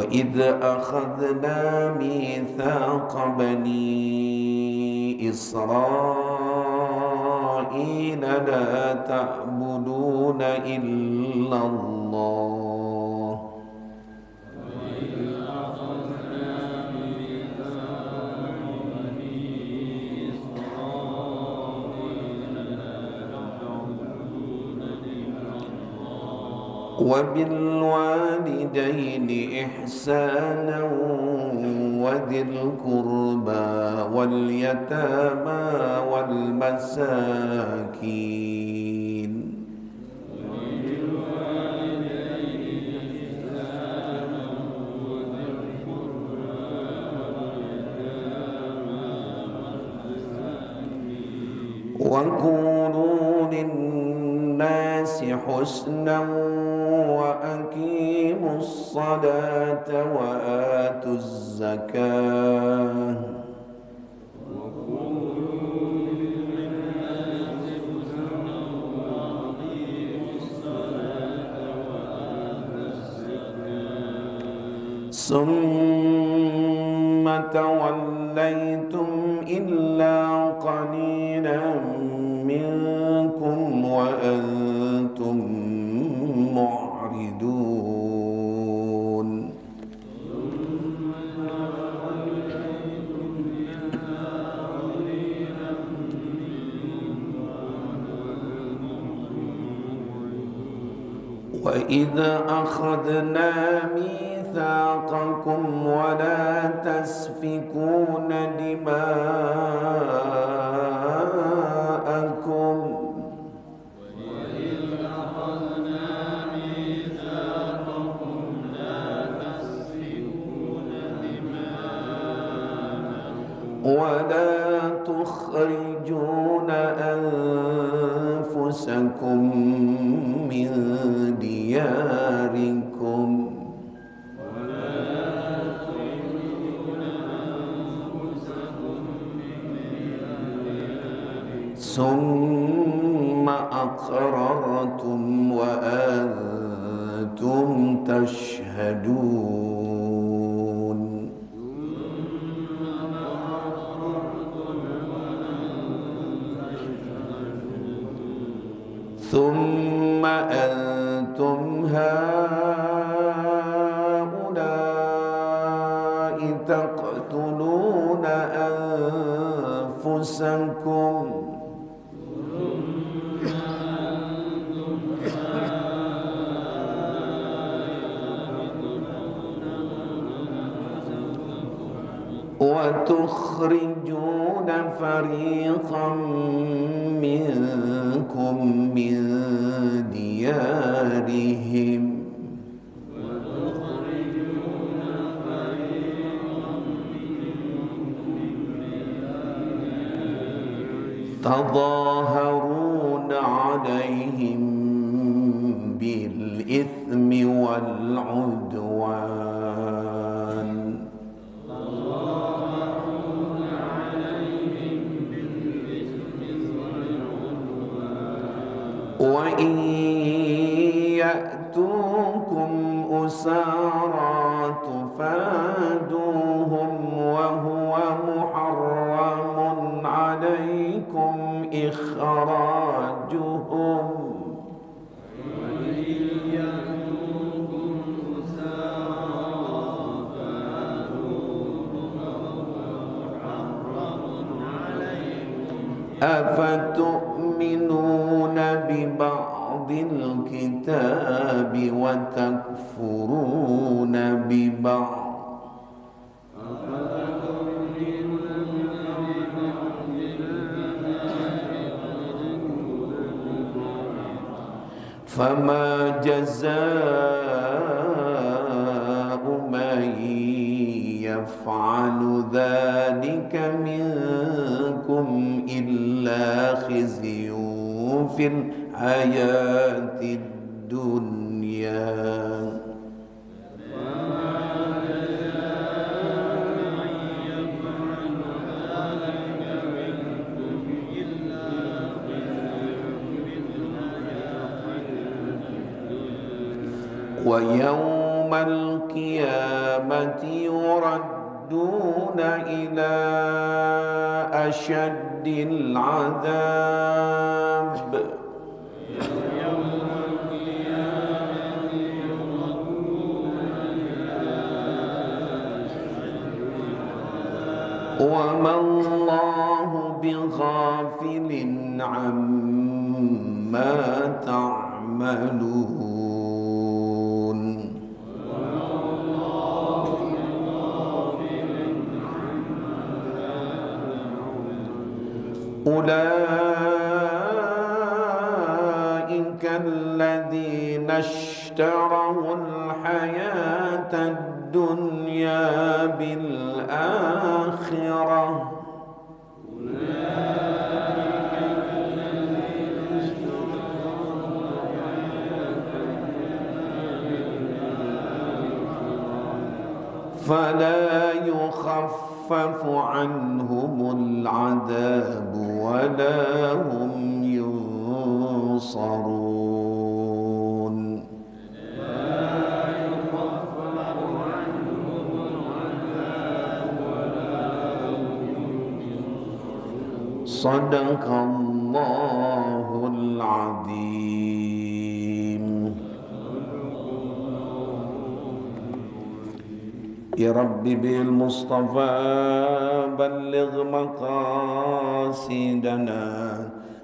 وإذ أخذنا ميثاق بني إسرائيل لا تعبدون إلا الله وبالوالدين إحسانا وذي القربى واليتامى والمساكين وقولوا للناس حسنا وأقيموا الصلاة وآتوا الزكاة ثم توليتم إلا قليلا منكم وأنتم معرضون وإذا أخذنا ميثاقكم ولا تسفكون دماءكم ولا تخرجون أنفسكم من دياركم ثم أقررتم وأنتم تشهدون ثم أنتم هؤلاء تقتلون أنفسكم وتخرجون فريقا منكم من ديارهم تظاهرون عليهم بالإثم والعدوان وإن يأتوكم أسارى تفادوهم وهو محرم عليكم إخراجهم أفتؤمنون ببعض الكتاب وتكفرون ببعض فما جزاء من يفعل ذلك منكم إلا خزي في الحياة الدنيا ويوم yaumal qiyamati yuradduna ila asyaddil adab. وَمَا اللَّهُ بِغَافِلٍ عَمَّا تَعْمَلُونَ. أُولَئِكَ الَّذِينَ اشْتَرَوُا الْحَيَاةَ الدُّنْيَا بِالْآخِرَةِ فلا يخفف عنهم العذاب ولا هم ينصرون. صدق الله العظيم. يا ربي بالمصطفى بلغ مقاصدنا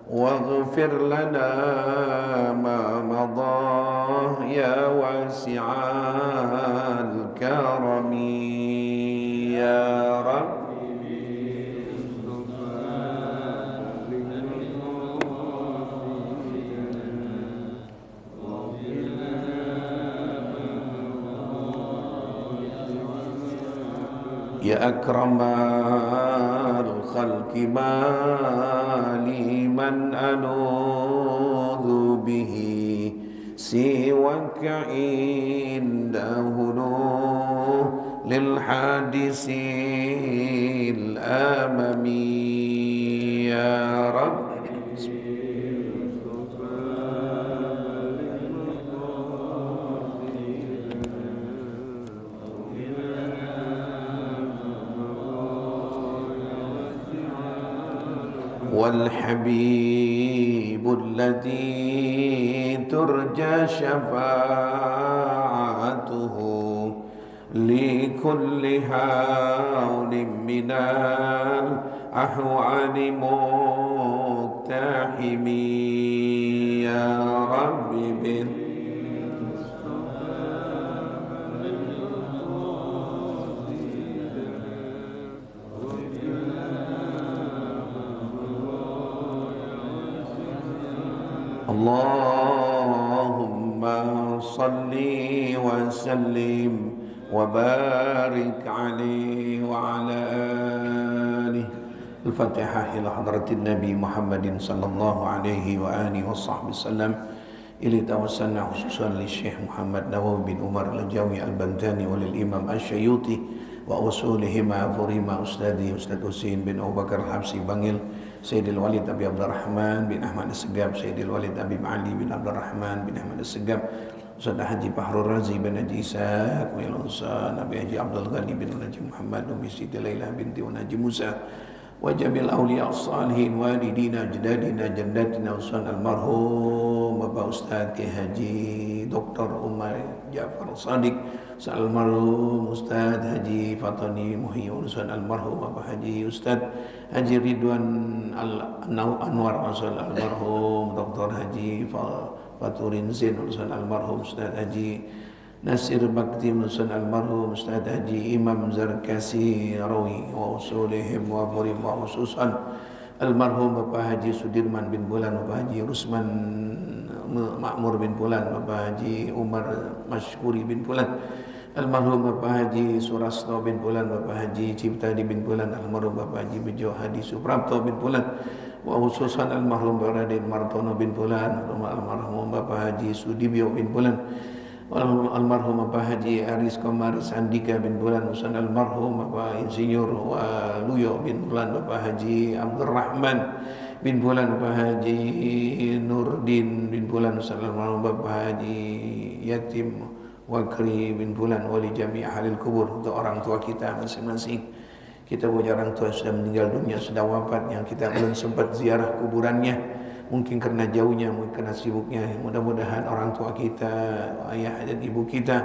واغفر لنا ما مضى يا واسع الكرم يا رب. يا أكرم الخلق ما لي من ألوذ به سواك عند هلول للحادث الأممي يا رب. والحبيب الذي ترجى شفاعته لكل حول من الأحوال مقتحم يا رب اللهم صل وسلم وبارك عليه وعلى آله. الفاتحة إلى حضرة النبي محمد صلى الله عليه وآله وصحبه وسلم. إلى توسلنا خصوصا للشيخ محمد نووي بن عمر الجوي البنتاني وللإمام الشيوطي وأصولهما فريما أستاذي أستاذ حسين بن أبو بكر الحبسي بنجل سيد الوليد أبي عبد الرحمن بن أحمد السقاب سيد الوليد أبي علي بن عبد الرحمن بن أحمد السقاب أستاذ حجي بحر الرازي بن حجي إسحاق والأنصار أبي حجي عبد الغني بن نجي محمد أم سيدة ليلى بنت ونجي موسى وجميع الأولياء الصالحين والدينا أجدادنا جداتنا وصان المرحوم Bapak Ustadz Kiai Haji Dr. Umar Ja'far Shadiq almarhum Ustadz Haji Fatani Muhyiddin almarhum Bapak Haji Ustadz Haji Ridwan Anwar almarhum Dr. Haji Faturin Zain almarhum Ustadz Haji Nasir Bakti almarhum Ustadz Haji Imam Zarkasi Rawi wa usulihim wa furim wa ususan almarhum Bapak Haji Sudirman bin Bulan, Bapak Haji Rusman Makmur bin Bulan, Bapak Haji Umar Mashkuri bin Bulan, almarhum Bapak Haji Surasto bin Bulan, Bapak Haji Ciptadi bin Bulan, almarhum Bapak Haji Bejo Hadi Suprapto bin Bulan, wa khususan almarhum Raden Martono bin Bulan, almarhum Bapak Haji Sudibyo bin Bulan, almarhum Bapak Haji Aris Komaris Andika bin Bulan, usan almarhum Bapak Insinyur Waluyo bin Bulan, Bapak Haji Abdurrahman bin Bulan, Bapak Haji Nurdin bin Bulan, usan almarhum Bapak Haji Yatim wa kri bin fulan wa li jami' ahlil kubur, untuk orang tua kita masing-masing. Kita punya orang tua sudah meninggal dunia, sudah wafat, yang kita belum sempat ziarah kuburannya, mungkin karena jauhnya, mungkin karena sibuknya. Mudah-mudahan orang tua kita, ayah dan ibu kita,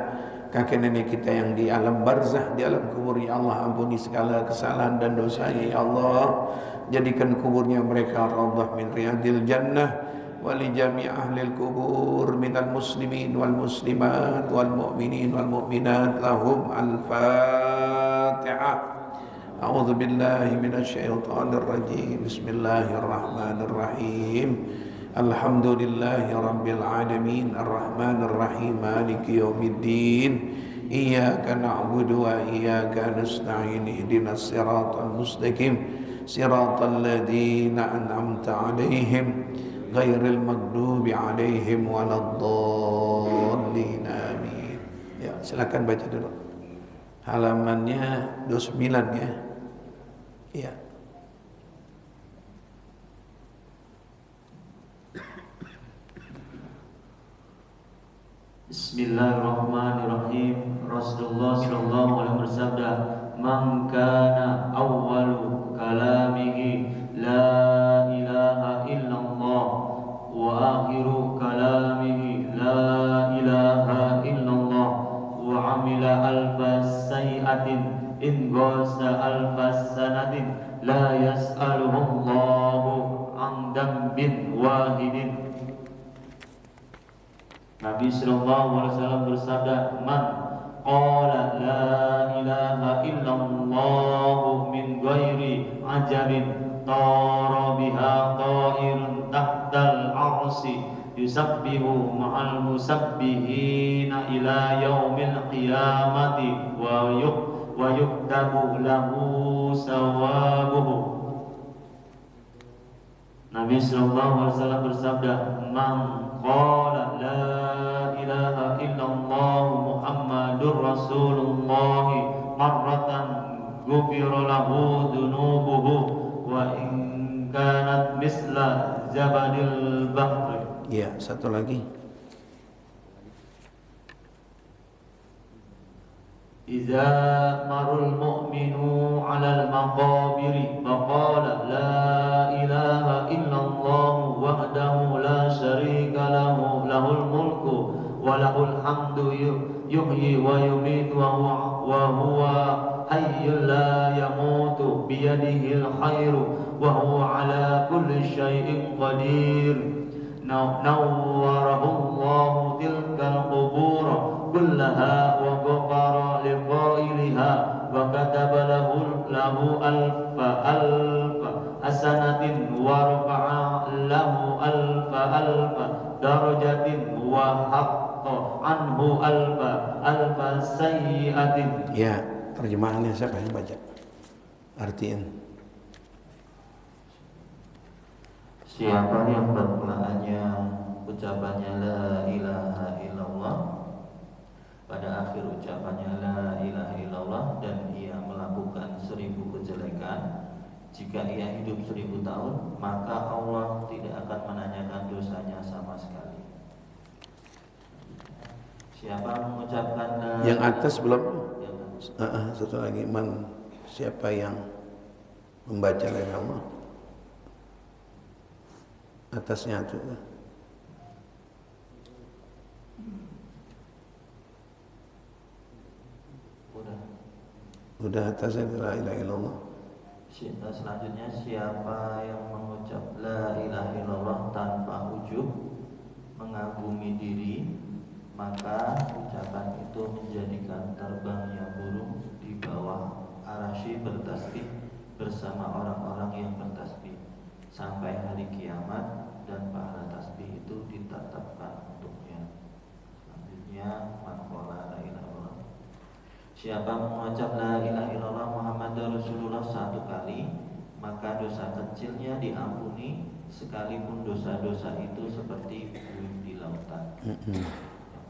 kakek nenek kita yang di alam barzah, di alam kubur, ya Allah ampuni segala kesalahan dan dosanya, ya Allah. Jadikan kuburnya mereka raudhah min riyadil jannah, wa li jami' ahlil kubur minal muslimin wal muslimat wal mu'minin wal mu'minat. Lahum al-Fatihah. A'udzu billahi minasyaitonir rajim. Bismillahirrahmanirrahim. Alhamdulillahi rabbil alamin, arrahmanir rahim, maliki yaumiddin. Iyyaka na'budu wa iyyaka nasta'in. Ihdinas siratal mustaqim, siratal ladzina an'amta 'alaihim ghairil maghdubi 'alaihim waladdallin. Amin. Ya, silakan baca dulu. Halamannya 29 ya. Iya. Bismillahirrahmanirrahim. Rasulullah sallallahu alaihi wasallam bersabda, "Man kana awwalu kalamihi la ilaha illallah wa akhiru kalamihi la ilaha illallah wa amila alfa sayyi'atin in ghasa alfa sanatin la yas'aluhullahu an dambin wahidin." Nabi sallallahu alaihi wasallam bersabda, "Man qala la ilaha illallah min ghairi ajabin tara biha ta'irun tahtal arsy yusabbihu ma'al musabbihina ila yaumil qiyamati wa yuktabu lahu sawabuhu." Nabi sallallahu alaihi wasallam bersabda, "Man qala la ilaha illallah Muhammadur Rasulullah marratan ghufira lahu dhunubuhu wa in kanat misla zabadil bahri." Ya, satu lagi. Iza marul mu'minu 'alal maqabiri faqala la ilaha illallah wahdahu la syarika lahu lahul mulku wa lahul hamdu yuhyi wa yumiitu wa huwa hayyul la yamutu biyadihil khairu wa huwa 'ala kulli syai'in qadir. Nawwarahullahu tilkal qubur kullaha wa ghafara liqailiha wa kataba lahu alfa hasanatin wa rafa'a lahu alfa darajatin wa hatta anhu alfa sayyi'atin. Ya, terjemahannya siapa yang baca? Artiin. Siapa yang berpelaannya ucapannya la ilaha illallah, pada akhir ucapannya la ilaha illallah, dan ia melakukan 1000 kejelekan, jika ia hidup 1000 tahun, maka Allah tidak akan menanyakan dosanya sama sekali. Siapa mengucapkan la Yang atas belum? yang Satu lagi, siapa yang membaca la ilaha illallah? Atasnya itu. Udah atasnya la ilaha illallah. Selanjutnya, siapa yang mengucap la ilaha illallah tanpa ujub, mengagumi diri, maka ucapan itu menjadikan terbangnya burung di bawah arasy bertasbih bersama orang-orang yang bertasbih sampai hari kiamat, dan pahala tasbih itu ditetapkan untuknya. Selanjutnya, man qala la ilaha illallah, siapa mengucap la ilaha illallah Muhammadur Rasulullah 1 kali, maka dosa kecilnya diampuni, sekalipun dosa-dosa itu seperti puing di lautan. Yang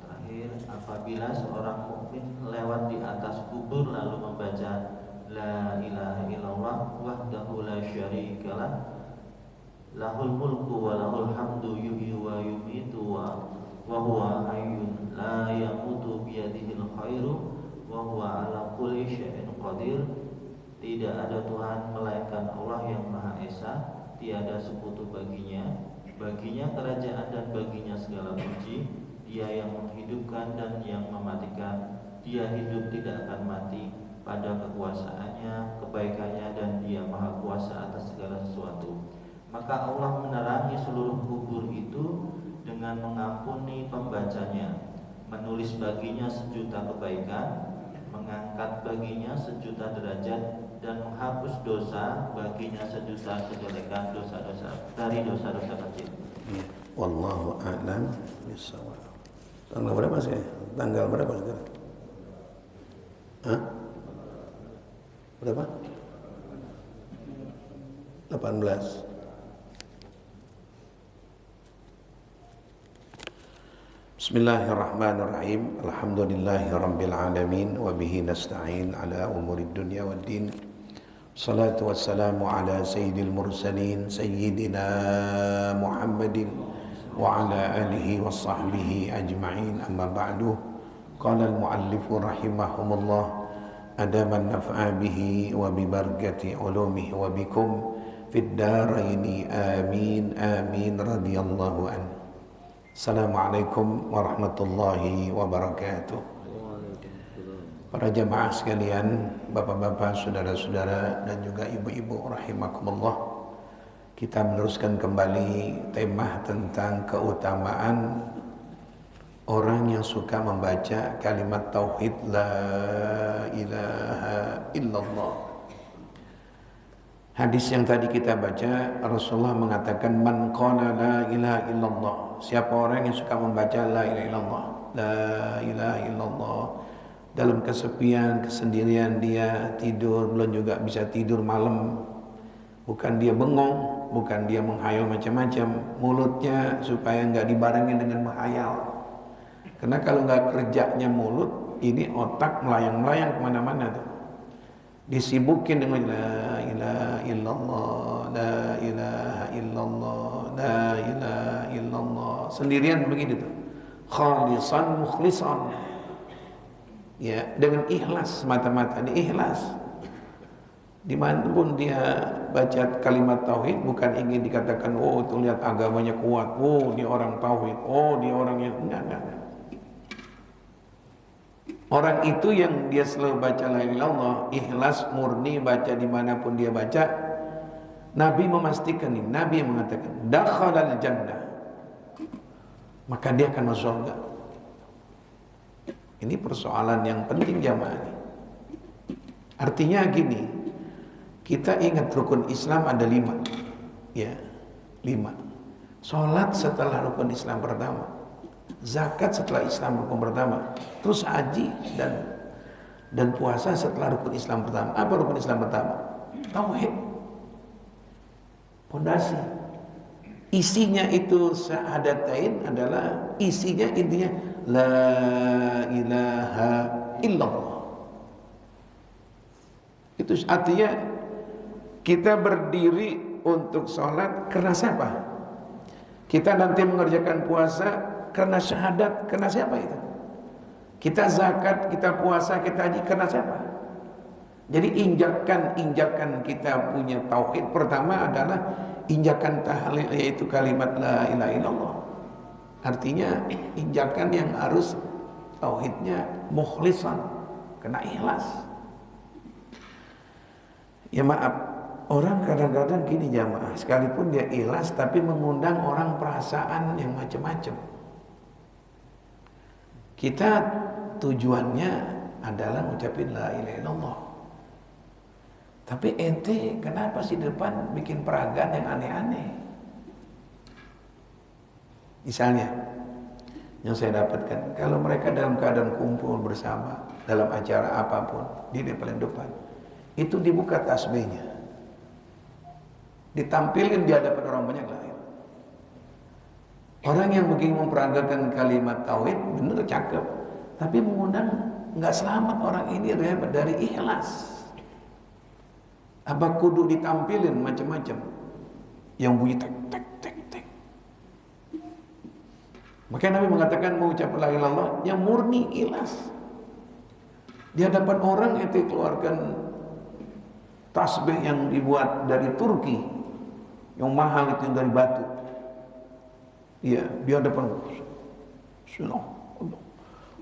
terakhir, apabila seorang mukmin lewat di atas kubur lalu membaca la ilaha illallah wahdahu la syarikalah lahul mulku wa lahul hamdu yuhyi wa yumiitu wa huwa hayyun la yamutu ghairuh wa huwa ala kulli syai'in qadir. Tidak ada Tuhan melainkan Allah yang Maha Esa, tiada sekutu baginya. Baginya kerajaan dan baginya segala puji. Dia yang menghidupkan dan yang mematikan. Dia hidup tidak akan mati. Pada kekuasaannya, kebaikannya, dan Dia Maha Kuasa atas segala sesuatu. Maka Allah menerangi seluruh kubur itu dengan mengampuni pembacanya, menulis baginya sejuta kebaikan, mengangkat baginya sejuta derajat, dan menghapus dosa baginya sejuta kejelekan dosa-dosa dari dosa-dosa kecil. Wallahu a'lam bishawab. Tanggal berapa sih? Tanggal berapa sekarang? Hah? Berapa? 18. Bismillahirrahmanirrahim. Alhamdulillahirabbil alamin wa bihi nasta'in ala umurid dunya waddin. Salatu wassalamu ala sayyidil mursalin sayyidina Muhammadin wa ala alihi wa sahbihi ajma'in. Amma ba'du. Qala al-muallifu rahimahumullah adaman naf'a bihi wa bi barakati ulumihi wa bikum fid daraini amin amin radhiyallahu anhu. Assalamualaikum warahmatullahi wabarakatuh. Para jamaah sekalian, bapak-bapak, saudara-saudara, dan juga ibu-ibu rahimakumullah, kita meneruskan kembali tema tentang keutamaan orang yang suka membaca kalimat tauhid la ilaha illallah. Hadis yang tadi kita baca, Rasulullah mengatakan man qala la ilaha illallah. Siapa orang yang suka membaca la ilaha illallah, la ilaha illallah, dalam kesepian, kesendirian dia tidur, belum juga bisa tidur malam. Bukan dia bengong, bukan dia menghayal macam-macam, mulutnya supaya enggak dibarengi dengan menghayal. Karena kalau enggak kerjanya mulut, ini otak melayang-melayang kemana-mana tuh. Disibukin dengan la ilaha illallah, la ilaha illallah, la ilaha illallah, sendirian begitu tuh, khalisan mukhlisan, ya, dengan ikhlas semata-mata, ikhlas. Dimanapun dia baca kalimat tauhid, bukan ingin dikatakan oh itu lihat agamanya kuat, oh dia orang tauhid, oh dia orang yang enggak. Orang itu yang dia selalu baca la ilaha illallah, ikhlas murni baca dimanapun dia baca. Nabi memastikan ini, Nabi mengatakan dakhalal jannah, maka dia akan masuk surga. Ini persoalan yang penting jamaah ini. Artinya gini, kita ingat rukun Islam ada 5, ya 5. Salat setelah rukun Islam pertama, zakat setelah Islam rukun pertama, terus haji dan puasa setelah rukun Islam pertama. Apa rukun Islam pertama? Tauhid, pondasi. Isinya itu syahadatain adalah isinya intinya la ilaha illallah. Itu artinya kita berdiri untuk sholat karena siapa? Kita nanti mengerjakan puasa karena syahadat, karena siapa itu? Kita zakat, kita puasa, kita haji karena siapa? Jadi injakan kita punya tauhid pertama adalah injakan tahlil, yaitu kalimat la ilaha illallah. Artinya injakan yang harus tauhidnya mukhlisan, kena ikhlas. Ya maaf, orang kadang-kadang gini jamaah, sekalipun dia ikhlas tapi mengundang orang perasaan yang macam-macam. Kita tujuannya adalah ngucapin la ilaha illallah. Tapi ente kenapa sih depan bikin peragaan yang aneh-aneh? Misalnya, yang saya dapatkan, kalau mereka dalam keadaan kumpul bersama dalam acara apapun, di paling depan, itu dibuka tasbihnya, ditampilin di hadapan orang banyak lain. Orang yang begini memperagakan kalimat tauhid benar cakep, tapi mengundang nggak selamat orang ini dari ikhlas. Apa kudu ditampilin macam-macam yang bunyi tek tek tek tek. Maka Nabi mengatakan mengucap la ilaha illallah yang murni ikhlas. Di hadapan orang ente keluarkan tasbih yang dibuat dari Turki, yang mahal itu, yang dari batu. Iya, di hadapan sunnah.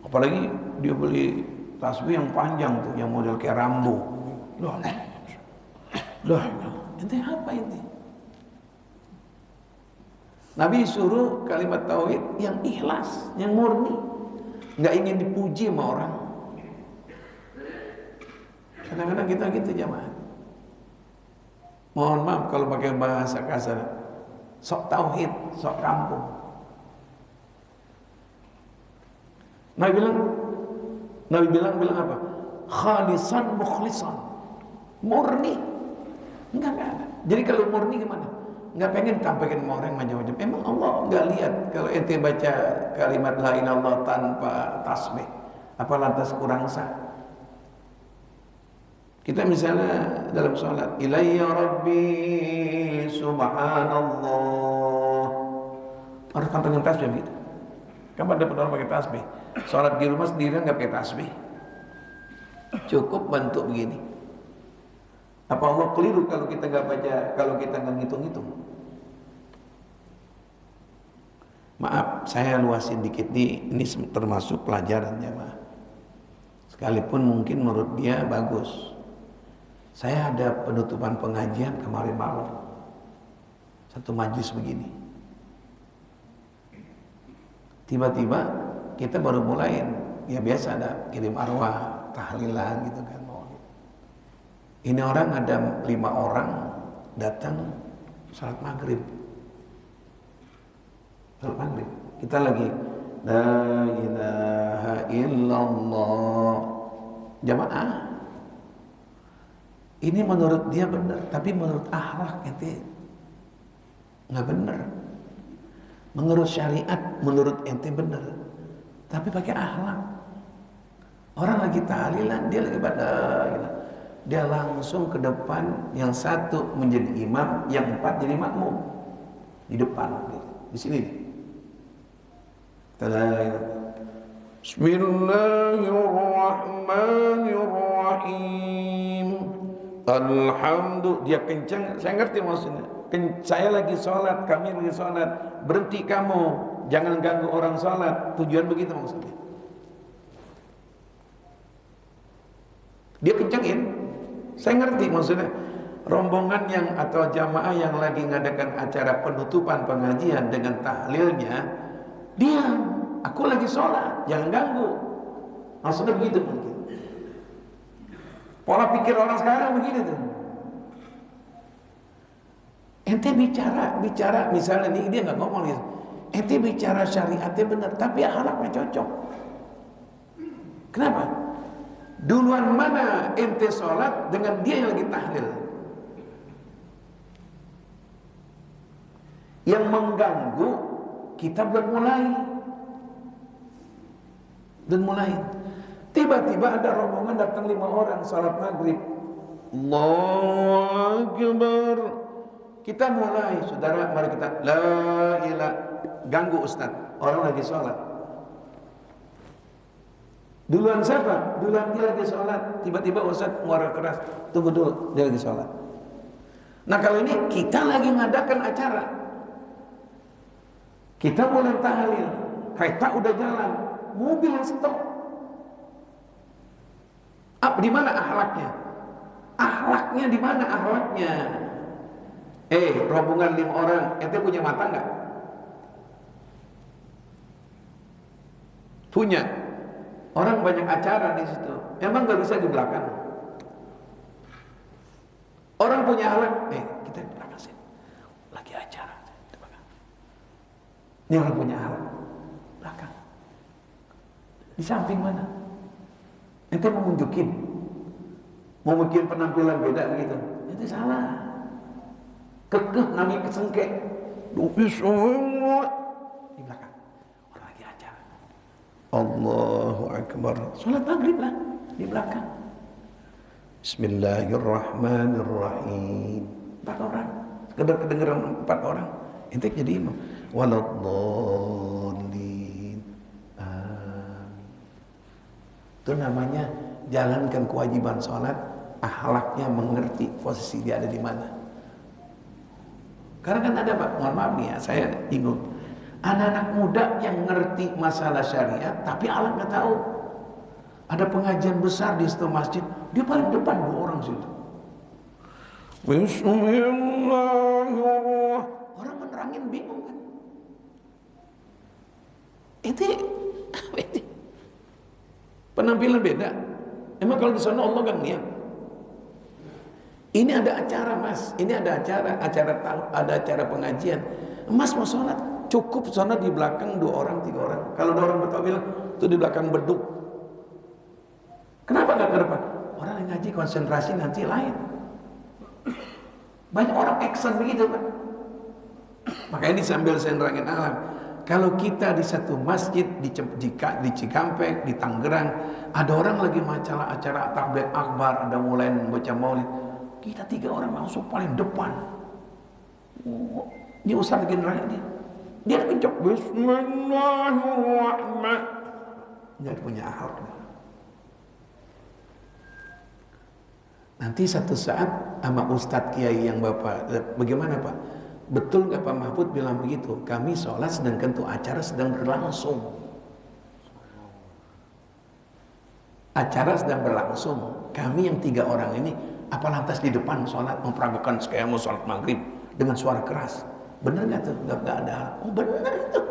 Apalagi dia beli tasbih yang panjang tuh, yang model kayak Rambo. Lah, ente apa ini? Nabi suruh kalimat tauhid yang ikhlas, yang murni, nggak ingin dipuji sama orang. Kadang-kadang kita gitu jamaah. Mohon maaf kalau pakai bahasa kasar, sok tauhid, sok kampung. Nabi bilang apa? Khalisan mukhlisan, murni. Enggak ada. Jadi kalau murni gimana? Enggak pengen tampilkan sama orang macam-macam. Emang Allah enggak lihat kalau ente baca kalimat la ilaha illallah tanpa tasbih, apa lantas kurang sah? Kita misalnya dalam sholat, ilayya rabbi subhanallah, harus tampilkan tasbih gitu. Kapan dapat orang pakai tasbih? Sholat di rumah sendirian nggak pakai tasbih, cukup bentuk begini. Apa Allah keliru kalau kita nggak baca, kalau kita nggak ngitung-ngitung? Maaf, saya luasin dikit nih. Ini termasuk pelajaran jemaah. Sekalipun mungkin menurut dia bagus. Saya ada penutupan pengajian kemarin malam, satu majlis begini. Tiba-tiba kita baru mulai, ya biasa ada kirim arwah, tahlilan gitu kan. Ini orang ada 5 orang datang salat maghrib. Salat maghrib. Kita lagi la ilaha illallah. Jamaah. Ini menurut dia benar, tapi menurut akhlak ente nggak benar. Menurut syariat, menurut ente benar, tapi pakai akhlak. Orang lagi tahlilan, dia lagi pada dia langsung ke depan, yang satu menjadi imam, yang 4 jadi makmum di depan, di sini. Bismillahirrahmanirrahim. Alhamdulillah, dia kencang, saya ngerti maksudnya. Saya lagi sholat, kami lagi sholat, berhenti kamu, jangan ganggu orang sholat. Tujuan begitu maksudnya. Dia kencangin, saya ngerti maksudnya. Rombongan yang atau jamaah yang lagi ngadakan acara penutupan pengajian dengan tahlilnya, diam, aku lagi sholat, jangan ganggu. Maksudnya begitu mungkin. Pola pikir orang sekarang begini tuh. Ente bicara misalnya nih, dia nggak ngomong gitu. Ente bicara syariatnya benar, tapi akhlaknya cocok. Kenapa? Duluan mana ente sholat dengan dia yang lagi tahlil? Yang mengganggu kita belum mulai. Tiba-tiba ada rombongan datang 5 orang salat maghrib. Allahu Akbar. Kita mulai, saudara, mari kita la ilaha. Ganggu ustaz, orang lagi sholat. Duluan siapa? Duluan dia lagi sholat. Tiba-tiba ustaz muara keras, tunggu dulu, dia lagi sholat. Nah kalau ini kita lagi ngadakan acara, kita mulai tahlil, kereta udah jalan, mobil yang stop. Di mana akhlaknya? Akhlaknya di mana akhlaknya? Rombongan 5 orang, ente punya mata nggak? Punya. Orang banyak acara di situ. Emang nggak bisa di belakang? Orang punya akhlak, kita di belakang sini. Lagi acara di belakang. Ini orang punya akhlak. Belakang. Di samping mana? Ente mau nunjukin, mau bikin penampilan beda begitu, itu salah. Kekeh namanya kesengke. Bismillah di belakang. Orang lagi acara. Allahu Akbar. Salat maghrib lah di belakang. Bismillahirrahmanirrahim. 4 orang. Sekedar kedengeran 4 orang. Ente jadi imam. Waladhdallin. Itu namanya jalankan kewajiban sholat, akhlaknya mengerti posisi dia ada di mana. Karena kan ada Pak, mohon maaf nih ya, saya bingung. Anak-anak muda yang ngerti masalah syariat, tapi akhlak nggak tahu. Ada pengajian besar di satu masjid, dia paling depan 2 orang situ. Bismillahirrahmanirrahim. Orang menerangin bingung kan? Itu penampilan beda. Emang kalau di sana Allah kan niat. Ini ada acara Mas, ini ada acara ada acara pengajian. Mas mau sholat, cukup sholat di belakang 2 orang 3 orang. Kalau 2 orang Betawi bilang itu di belakang beduk. Kenapa nggak ke depan? Orang yang ngaji konsentrasi nanti lain. Banyak orang action begitu Pak. Makanya ini sambil saya nerangin alam. Kalau kita di satu masjid di Cikampek, di Tangerang, ada orang lagi masalah acara takbir akbar, ada mulai membaca maulid, kita 3 orang langsung paling depan. Ini ustaz lagi nerangin dia kencok Bismillahirrahmanirrahim. Dia punya akhlak. Nanti satu saat sama Ustadz Kiai yang Bapak, bagaimana Pak? Betul nggak Pak Mahfud bilang begitu? Kami sholat sedangkan tuh acara sedang berlangsung. Acara sedang berlangsung. Kami yang 3 orang ini, apa lantas di depan sholat memperagakan kayak mau sholat maghrib dengan suara keras? Bener nggak tuh? Nggak ada. Oh bener itu.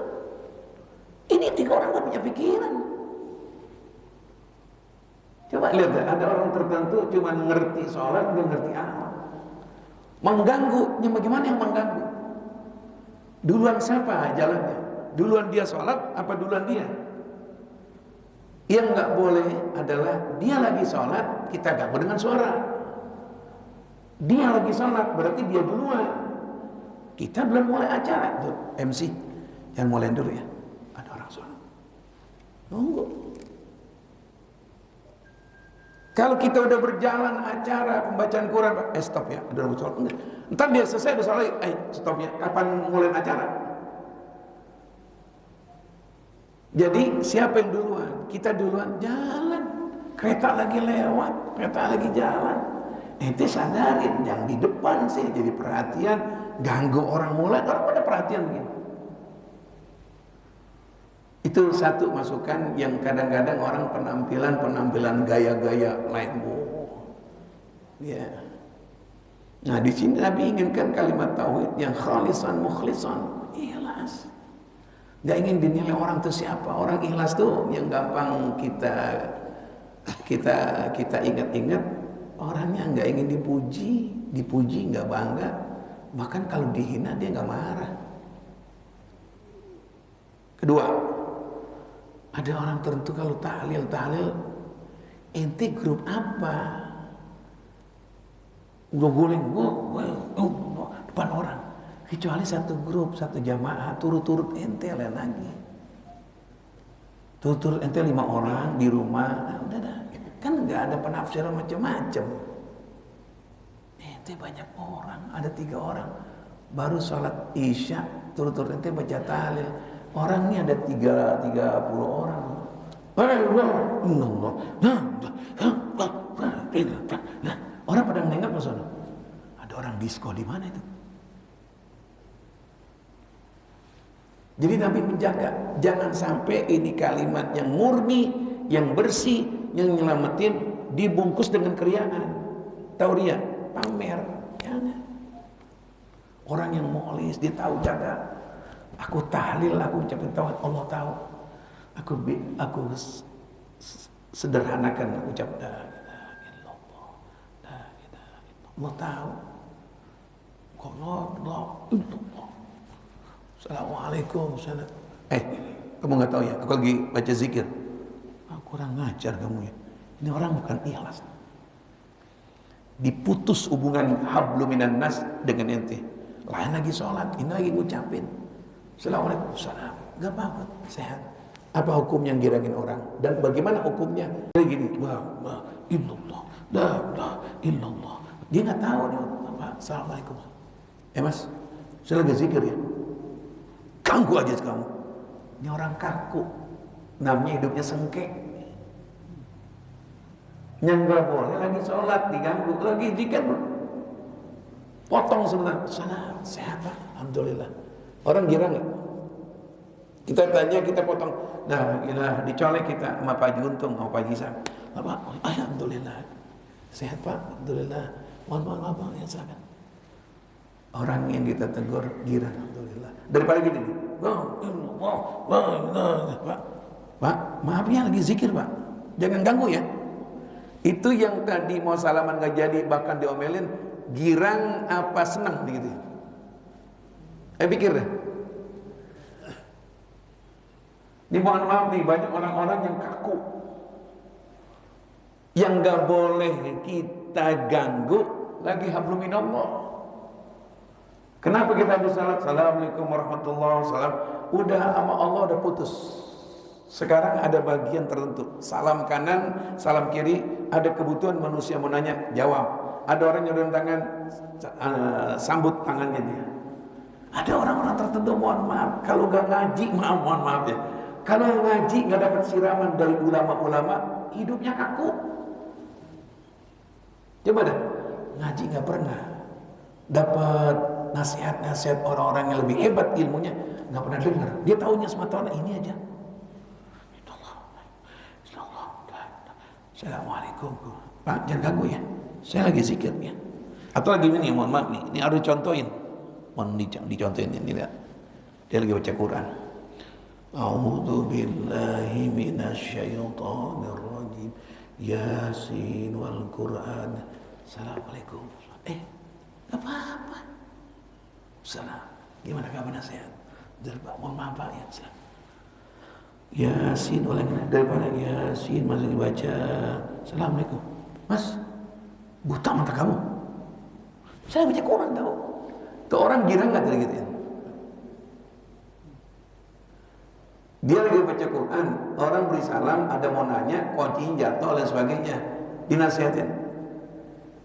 Ini 3 orang nggak punya pikiran. Coba lihat, ada orang tertentu cuma ngerti sholat, nggak ngerti akhlak. Mengganggu, bagaimana yang mengganggu? Duluan siapa jalannya? Duluan dia sholat, apa duluan dia? Yang nggak boleh adalah dia lagi sholat, kita ganggu dengan suara. Dia lagi sholat, berarti dia duluan. Kita belum mulai acara, tuh MC, jangan mulai dulu ya. Ada orang sholat, nunggu. Kalau kita udah berjalan acara pembacaan Quran, stop ya, udah sholat. Entar dia selesai udah sholat, stop ya. Kapan mulai acara? Jadi siapa yang duluan? Kita duluan jalan. Kereta lagi lewat, kereta lagi jalan. Ente sadarin, yang di depan sih jadi perhatian, ganggu orang mulai, orang pada perhatian begini. Itu satu masukan yang kadang-kadang orang penampilan gaya-gaya lain. Ya. Nah di sini Nabi inginkan kalimat tauhid yang khalisan mukhlisan, ikhlas. Gak ingin dinilai orang itu siapa. Orang ikhlas tuh yang gampang kita ingat-ingat. Orangnya nggak ingin dipuji nggak bangga. Bahkan kalau dihina dia nggak marah. Kedua, ada orang tertentu kalau tahlil, ente grup apa? Udah guling, depan orang. Kecuali satu grup, satu jamaah, turut-turut ente lain lagi. Turut-turut ente 5 orang di rumah, nah, udah dah. Kan nggak ada penafsiran macam-macam. Ente banyak orang, ada 3 orang. Baru sholat isya, turut-turut ente baca tahlil. Orang ini ada 30 orang. Orang pada menengok ke sana. Ada orang disco di mana itu? Jadi Nabi menjaga, jangan sampai ini kalimat yang murni, yang bersih, yang nyelamatin dibungkus dengan keriaan. Tauria, pamer, jangan. Orang yang mukhlis dia tahu jaga. Aku tahlil, aku ucapin tauhid, Allah tahu. Aku sederhanakan ucap la ilaha illallah, la ilaha illallah. Allah tahu. Allah illallah. Assalamualaikum. Kamu nggak tahu ya? Aku lagi baca zikir. Kurang ngajar kamu ya. Ini orang bukan ikhlas. Diputus hubungan hablum minan nas dengan ente. Lain lagi sholat, ini lagi ngucapin. Assalamualaikum, salam. Gak apa-apa, sehat. Apa hukum yang girangin orang? Dan bagaimana hukumnya? Kayak gini, la illallah, la illallah. Dia nggak tahu nih apa. Assalamualaikum. Mas, saya lagi zikir ya. Ganggu aja kamu. Ini orang kaku. Namanya hidupnya sengkek. Yang nggak boleh lagi sholat diganggu, lagi zikir potong sebentar. Sana sehat Pak, alhamdulillah. Orang gira nggak? Kita tanya, kita potong. Nah, gila, dicolek kita sama Pak Juntung, sama Pak Jisa. Pak, alhamdulillah. Sehat Pak, alhamdulillah. Mohon maaf Pak, ya silakan. Orang yang kita tegur gira, alhamdulillah. Daripada gini, Pak, maaf ya lagi zikir Pak. Jangan ganggu ya. Itu yang tadi mau salaman gak jadi, bahkan diomelin, girang apa senang begitu. Pikir deh. Ini mohon maaf nih, banyak orang-orang yang kaku, yang gak boleh kita ganggu, lagi hablum minallah. Kenapa kita harus salat? Assalamualaikum warahmatullahi wabarakatuh. Udah sama Allah udah putus. Sekarang ada bagian tertentu, salam kanan, salam kiri, ada kebutuhan manusia mau nanya, jawab. Ada orang yang tangan, sambut tangannya dia. Ada orang-orang tertentu, mohon maaf, kalau gak ngaji, mohon maaf ya. Kalau ngaji gak dapat siraman dari ulama-ulama, hidupnya kaku. Coba dah, ngaji gak pernah dapat nasihat-nasihat orang-orang yang lebih hebat ilmunya, gak pernah dengar. Dia tahunya semata-mata ini aja. Assalamualaikum Pak, jangan ganggu ya, saya lagi zikir ya. Atau lagi ini, mohon maaf nih, ini harus dicontohin. Mohon dicontohin ini, lihat. Dia lagi baca Quran. A'udzu billahi minasyaitonir rajim. Yasin wal Quran. Assalamualaikum. Gak apa-apa. Salam. Gimana kabar nasihat? Mohon maaf Pak ya. Salam. Yasin ulangi daripada Yasin masih dibaca. Assalamualaikum. Mas, buta mata kamu? Saya baca Quran tahu. Tuh orang girang nggak tadi gitu ya? Dia lagi baca Quran, orang beri salam, ada mau nanya, kuncinya jatuh dan sebagainya, dinasihatin.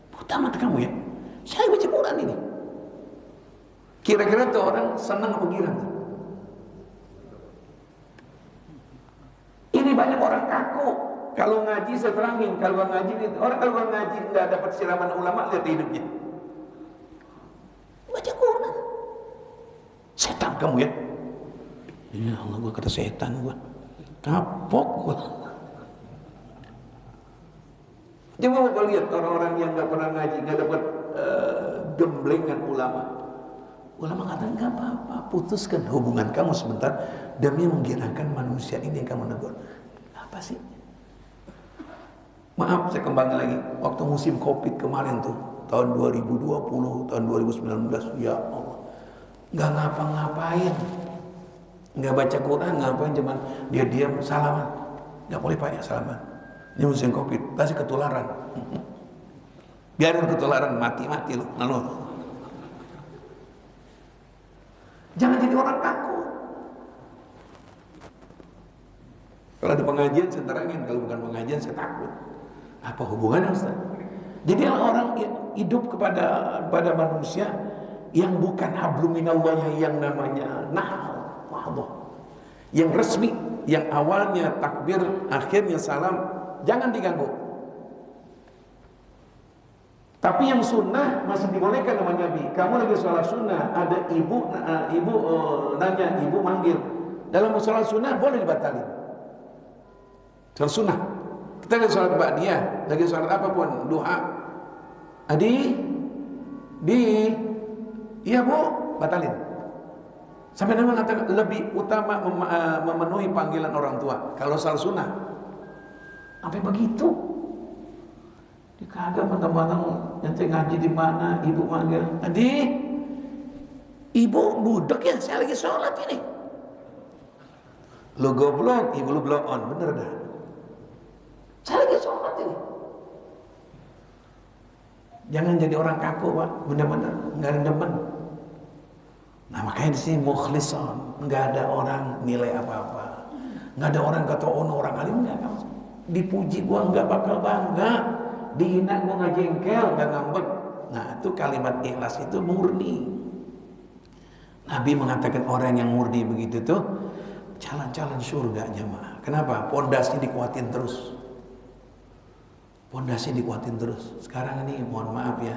Buta mata kamu ya? Saya baca Quran ini. Kira-kira tuh orang senang apa girang? Ini banyak orang kaku. Kalau ngaji saya terangin, kalau ngaji orang kalau ngaji nggak dapat siraman ulama, lihat hidupnya. Baca Quran. Setan kamu ya? Ya Allah, gua kata setan gua. Kapok gua. Coba bapak lihat orang-orang yang nggak pernah ngaji, nggak dapat gemblengan ulama. Ulama kata nggak apa-apa, putuskan hubungan kamu sebentar demi menggirakan manusia ini yang kamu negur. Apa sih? Maaf, saya kembali lagi. Waktu musim Covid kemarin tuh, tahun 2020, tahun 2019, ya Allah, nggak ngapa-ngapain, nggak baca Quran, ngapain, cuman dia diam salaman. Nggak boleh Pak ya salaman. Ini musim Covid, pasti ketularan. Biarin ketularan, mati-mati loh. Lalu jangan jadi orang kaku. Kalau ada pengajian saya terangin, kalau bukan pengajian saya takut. Apa hubungannya Ustaz? Jadi orang hidup kepada manusia yang bukan hablum minallah, yang namanya nahal, yang resmi, yang awalnya takbir, akhirnya salam, jangan diganggu. Tapi yang sunnah masih dibolehkan sama Nabi. Kamu lagi sholat sunnah, ada ibu nanya, ibu manggil. Dalam sholat sunnah boleh dibatalin. Sholat sunnah. Kita lagi sholat ba'diyah, lagi sholat apapun, duha. Iya bu, batalin. Sampai Nabi mengatakan lebih utama memenuhi panggilan orang tua kalau sholat sunnah. Sampai begitu. Kagak mentang-mentang nanti ngaji di mana, ibu manggil, ibu budek ya, saya lagi sholat ini. Lu goblok, ibu lu blow on, bener dah. Saya lagi sholat ini. Jangan jadi orang kaku Pak, bener-bener nggak ada demen. Nah makanya di sini mukhlison, nggak ada orang nilai apa-apa, nggak ada orang kata orang alim nggak, dipuji gua nggak bakal bangga. Dihina gua nggak jengkel, nggak ngambek. Nah itu kalimat ikhlas itu murni. Nabi mengatakan orang yang murni begitu tuh calon-calon surga jemaah. Kenapa? Pondasinya dikuatin terus. Pondasi dikuatin terus. Sekarang ini mohon maaf ya,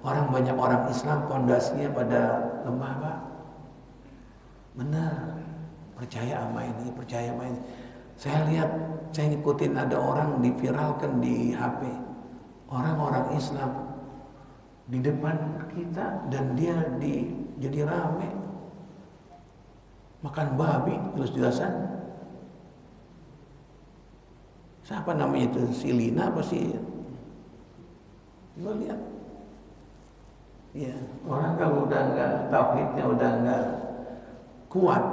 banyak orang Islam pondasinya pada lemah Pak. Benar, percaya sama ini, percaya sama ini. Saya lihat, saya ngikutin ada orang diviralkan di HP, orang-orang Islam di depan kita dan dia jadi rame makan babi jelas-jelasan. Siapa namanya itu? Silina apa sih? Coba lihat. Ya, orang kalau udah enggak tauhidnya udah enggak kuat,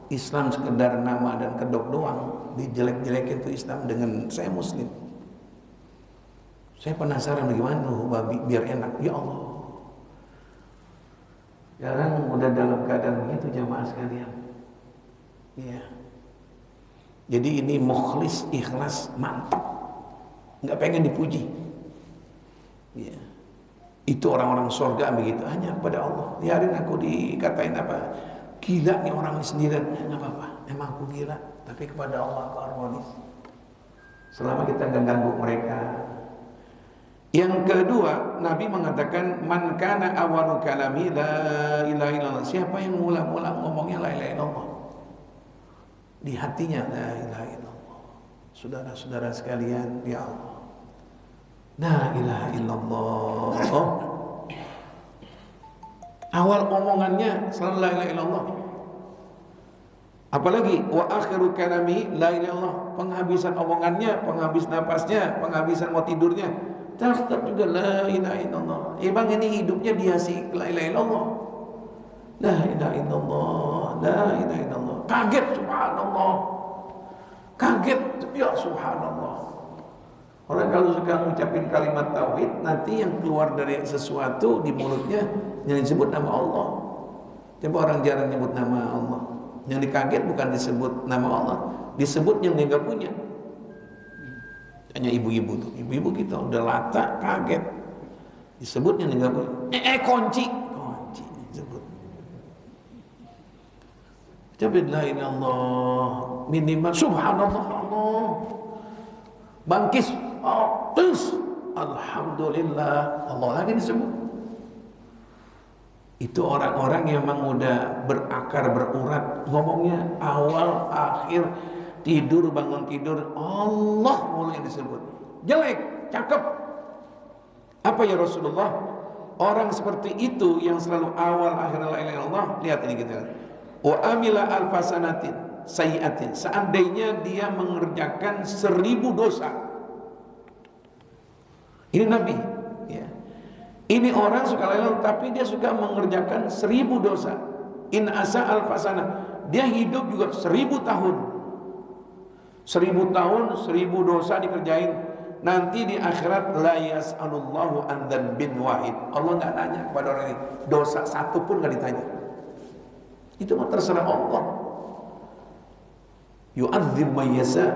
Islam sekedar nama dan kedok doang, dijelek-jelekin itu Islam dengan saya Muslim. Saya penasaran bagaimana babi biar enak. Ya Allah. Sekarang udah dalam keadaan begitu jamaah sekalian. Iya. Jadi ini mukhlis, ikhlas, mantap. Nggak pengen dipuji. Ya. Itu orang-orang surga begitu, hanya pada Allah. Biarin aku dikatain apa, gila nih orang ini sendirian. Nggak apa-apa, emang aku gila. Tapi kepada Allah aku harmonis. Selama kita nggak ganggu mereka. Yang kedua, Nabi mengatakan, man kana awalu kalami la ilaha illallah. Siapa yang mula-mula ngomongnya la ilaha illallah, di hatinya la ilaha illallah. Saudara-saudara sekalian, ya Allah, la ilaha illallah. Oh. Awal omongannya selalu la ilaha illallah. Apalagi wa akhiru kalami la ilaha illallah. Penghabisan omongannya, penghabis napasnya, penghabisan mau tidurnya, tetap juga la ilaha illallah. Emang ini hidupnya dihiasi la ilaha illallah. La ilaha illallah, la ilaha illallah. Kaget subhanallah. Kaget ya subhanallah. Orang kalau suka mengucapin kalimat tauhid, nanti yang keluar dari sesuatu di mulutnya yang disebut nama Allah. Coba orang jarang nyebut nama Allah. Yang dikaget bukan disebut nama Allah, disebut yang dia nggak punya. Hanya ibu-ibu tuh, ibu-ibu kita udah lata kaget, disebutnya nih nggak punya. Kunci disebut. Tapi la ilallah minimal subhanallah Allah. Bangkis, terus alhamdulillah Allah lagi disebut. Itu orang-orang yang memang udah berakar berurat, ngomongnya awal akhir, tidur bangun tidur Allah mulai disebut. Jelek, cakep. Apa ya Rasulullah? Orang seperti itu yang selalu awal akhir la ilaha illallah, lihat ini kita. Wa amila alfasanatin sayiatin. Seandainya dia mengerjakan 1000 dosa. Ini Nabi, ya. Ini orang suka la ilaha illallah tapi dia suka mengerjakan 1000 dosa. In asa alfasanah. Dia hidup juga 1000 tahun. 1000 tahun, 1000 dosa dikerjain. Nanti di akhirat la yas'alullahu an dzambin wahid. Allah enggak nanya kepada orang ini, dosa satu pun enggak ditanya. Itu mah terserah Allah. Yu'adzib man yasha,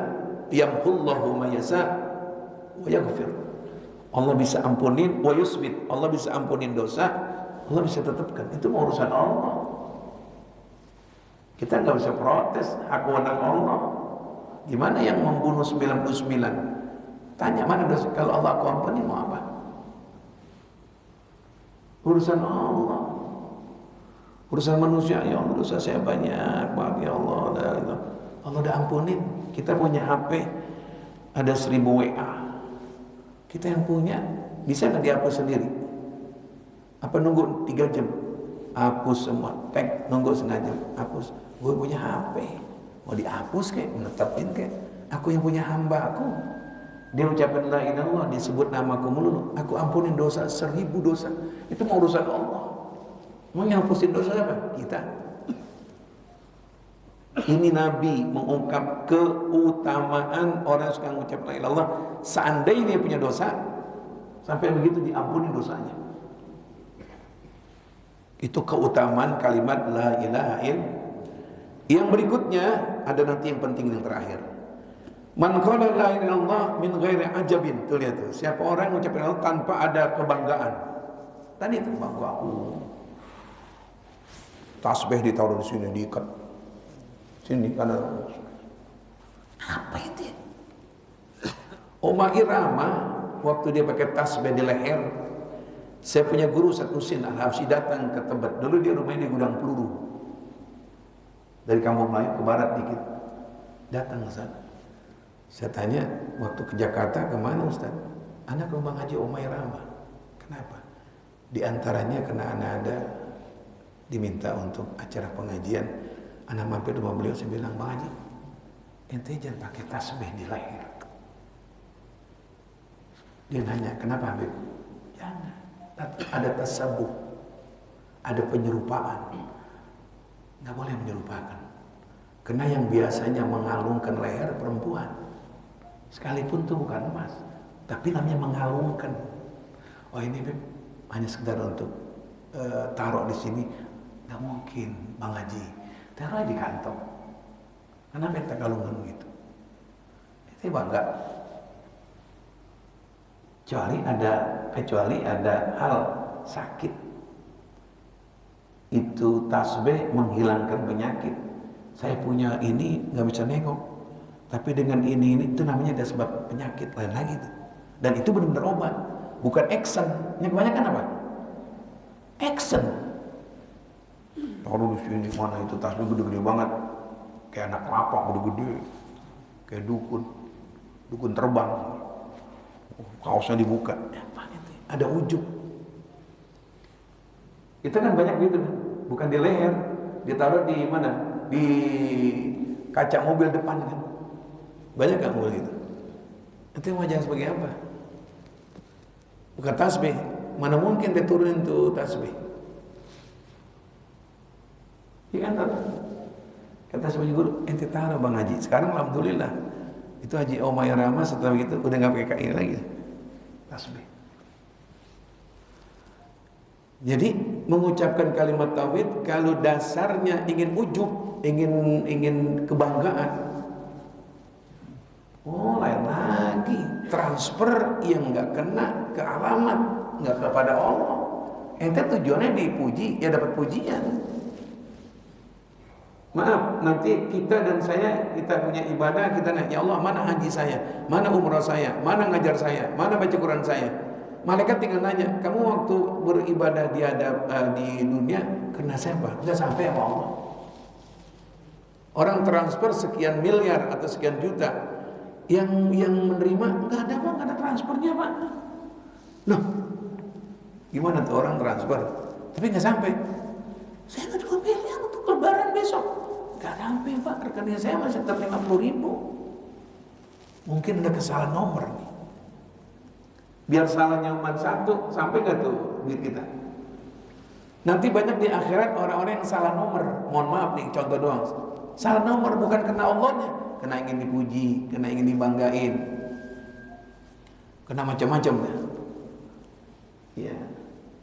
yamhullahu man yasha wa yaghfir. Allah bisa ampunin wa yusbit. Allah bisa ampunin dosa, Allah bisa tetapkan. Itu urusan Allah. Kita enggak bisa protes, hak wewenang Allah. Gimana yang membunuh 99? Tanya mana dosa, kalau Allah aku ampuni mau apa? Urusan Allah. Urusan manusia, ya Allah dosa saya banyak, maaf ya Allah. Allah udah ampunin. Kita punya HP ada 1000 WA. Kita yang punya, bisa nggak dihapus sendiri? Apa nunggu 3 jam? Hapus semua, tag nunggu setengah jam, hapus. Gue punya HP, mau dihapus kayak, menetapin kayak. Aku yang punya hamba aku. Dia ucapin la ilaha illallah, disebut namaku melulu, aku ampunin dosa 1000 dosa. Itu mau urusan Allah. Mau nyapusin dosa apa? Kita. Ini Nabi mengungkap keutamaan orang yang suka mengucap la ilaha illallah. Seandainya dia punya dosa, sampai begitu diampuni dosanya. Itu keutamaan kalimat la ilaha illallah. Yang berikutnya ada nanti yang penting yang terakhir. Man qala la ilaha illallah min ghairi ajabin. Tuh lihat tuh. Siapa orang mengucap la ilaha illallah tanpa ada kebanggaan. Tadi itu bangga aku. Tasbih ditaruh di sini, diikat. Sini kanan. Apa itu? Oma Irama waktu dia pakai tasbih di leher. Saya punya guru Ustaz Husin Al-Habsyi datang ke Tebet. Dulu dia rumahnya di gudang peluru. Dari Kampung Melayu ke barat dikit. Datang ke sana. Saya tanya, waktu ke Jakarta kemana Ustaz? Anak rumah ngaji Omay Rama. Kenapa? Di antaranya karena anak ada diminta untuk acara pengajian. Anak mampir rumah beliau, saya bilang, Bang Haji, ente jangan pakai tasbih di leher. Dia nanya, kenapa Habib? Jangan. Ada tasabuh, ada penyerupaan. Nggak boleh menyerupakan. Karena yang biasanya mengalungkan leher perempuan, sekalipun itu bukan emas, tapi namanya mengalungkan. Oh ini Beb, hanya sekedar untuk taruh di sini. Nggak mungkin Bang Haji, taruh di kantong. Kenapa kita kalungan begitu? Itu bangga. Kecuali ada hal sakit, itu tasbih menghilangkan penyakit. Saya punya ini nggak bisa nengok, tapi dengan ini itu namanya ada sebab penyakit lain lagi tuh. Dan itu benar-benar obat, bukan action. Yang kebanyakan apa? Action. Taruh di sini, mana itu tasbih gede-gede banget, kayak anak kelapa gede-gede, kayak dukun terbang. Kaosnya dibuka, ada ujub. Itu kan banyak gitu, bukan di leher, ditaruh di mana? Di kaca mobil depan kan. Banyak kan mobil gitu. Itu wajah sebagai apa? Bukan tasbih. Mana mungkin dia turunin tuh tasbih? Iya kan? Kata sebagai guru, ente taruh Bang Haji. Sekarang alhamdulillah, itu Haji Omay Rama setelah itu udah nggak pakai kain lagi, tasbih. Jadi mengucapkan kalimat tauhid kalau dasarnya ingin ujub, ingin kebanggaan, oh lain lagi. Transfer yang nggak kena ke alamat, nggak kepada Allah. Ente tujuannya dipuji, ya dapat pujian. Maaf, nanti kita dan saya, kita punya ibadah, kita nanya, ya Allah, mana haji saya, mana umrah saya, mana ngajar saya, mana baca Quran saya. Malaikat tinggal nanya, kamu waktu beribadah di dunia kena siapa? Enggak sampai sama Allah. Orang transfer sekian miliar atau sekian juta, yang menerima enggak ada Pak, enggak ada transfernya Pak. Loh, gimana tuh orang transfer? Tapi enggak sampai. Saya ada 2 miliar untuk lebaran besok. Enggak sampai Pak, rekening saya masih tetap 50.000. Mungkin ada kesalahan nomor nih. Biar salahnya umat satu, sampai gak tuh duit kita? Nanti banyak di akhirat orang-orang yang salah nomor. Mohon maaf nih, contoh doang. Salah nomor bukan karena Allahnya, karena ingin dipuji, karena ingin dibanggain, karena macam-macam dah. Ya.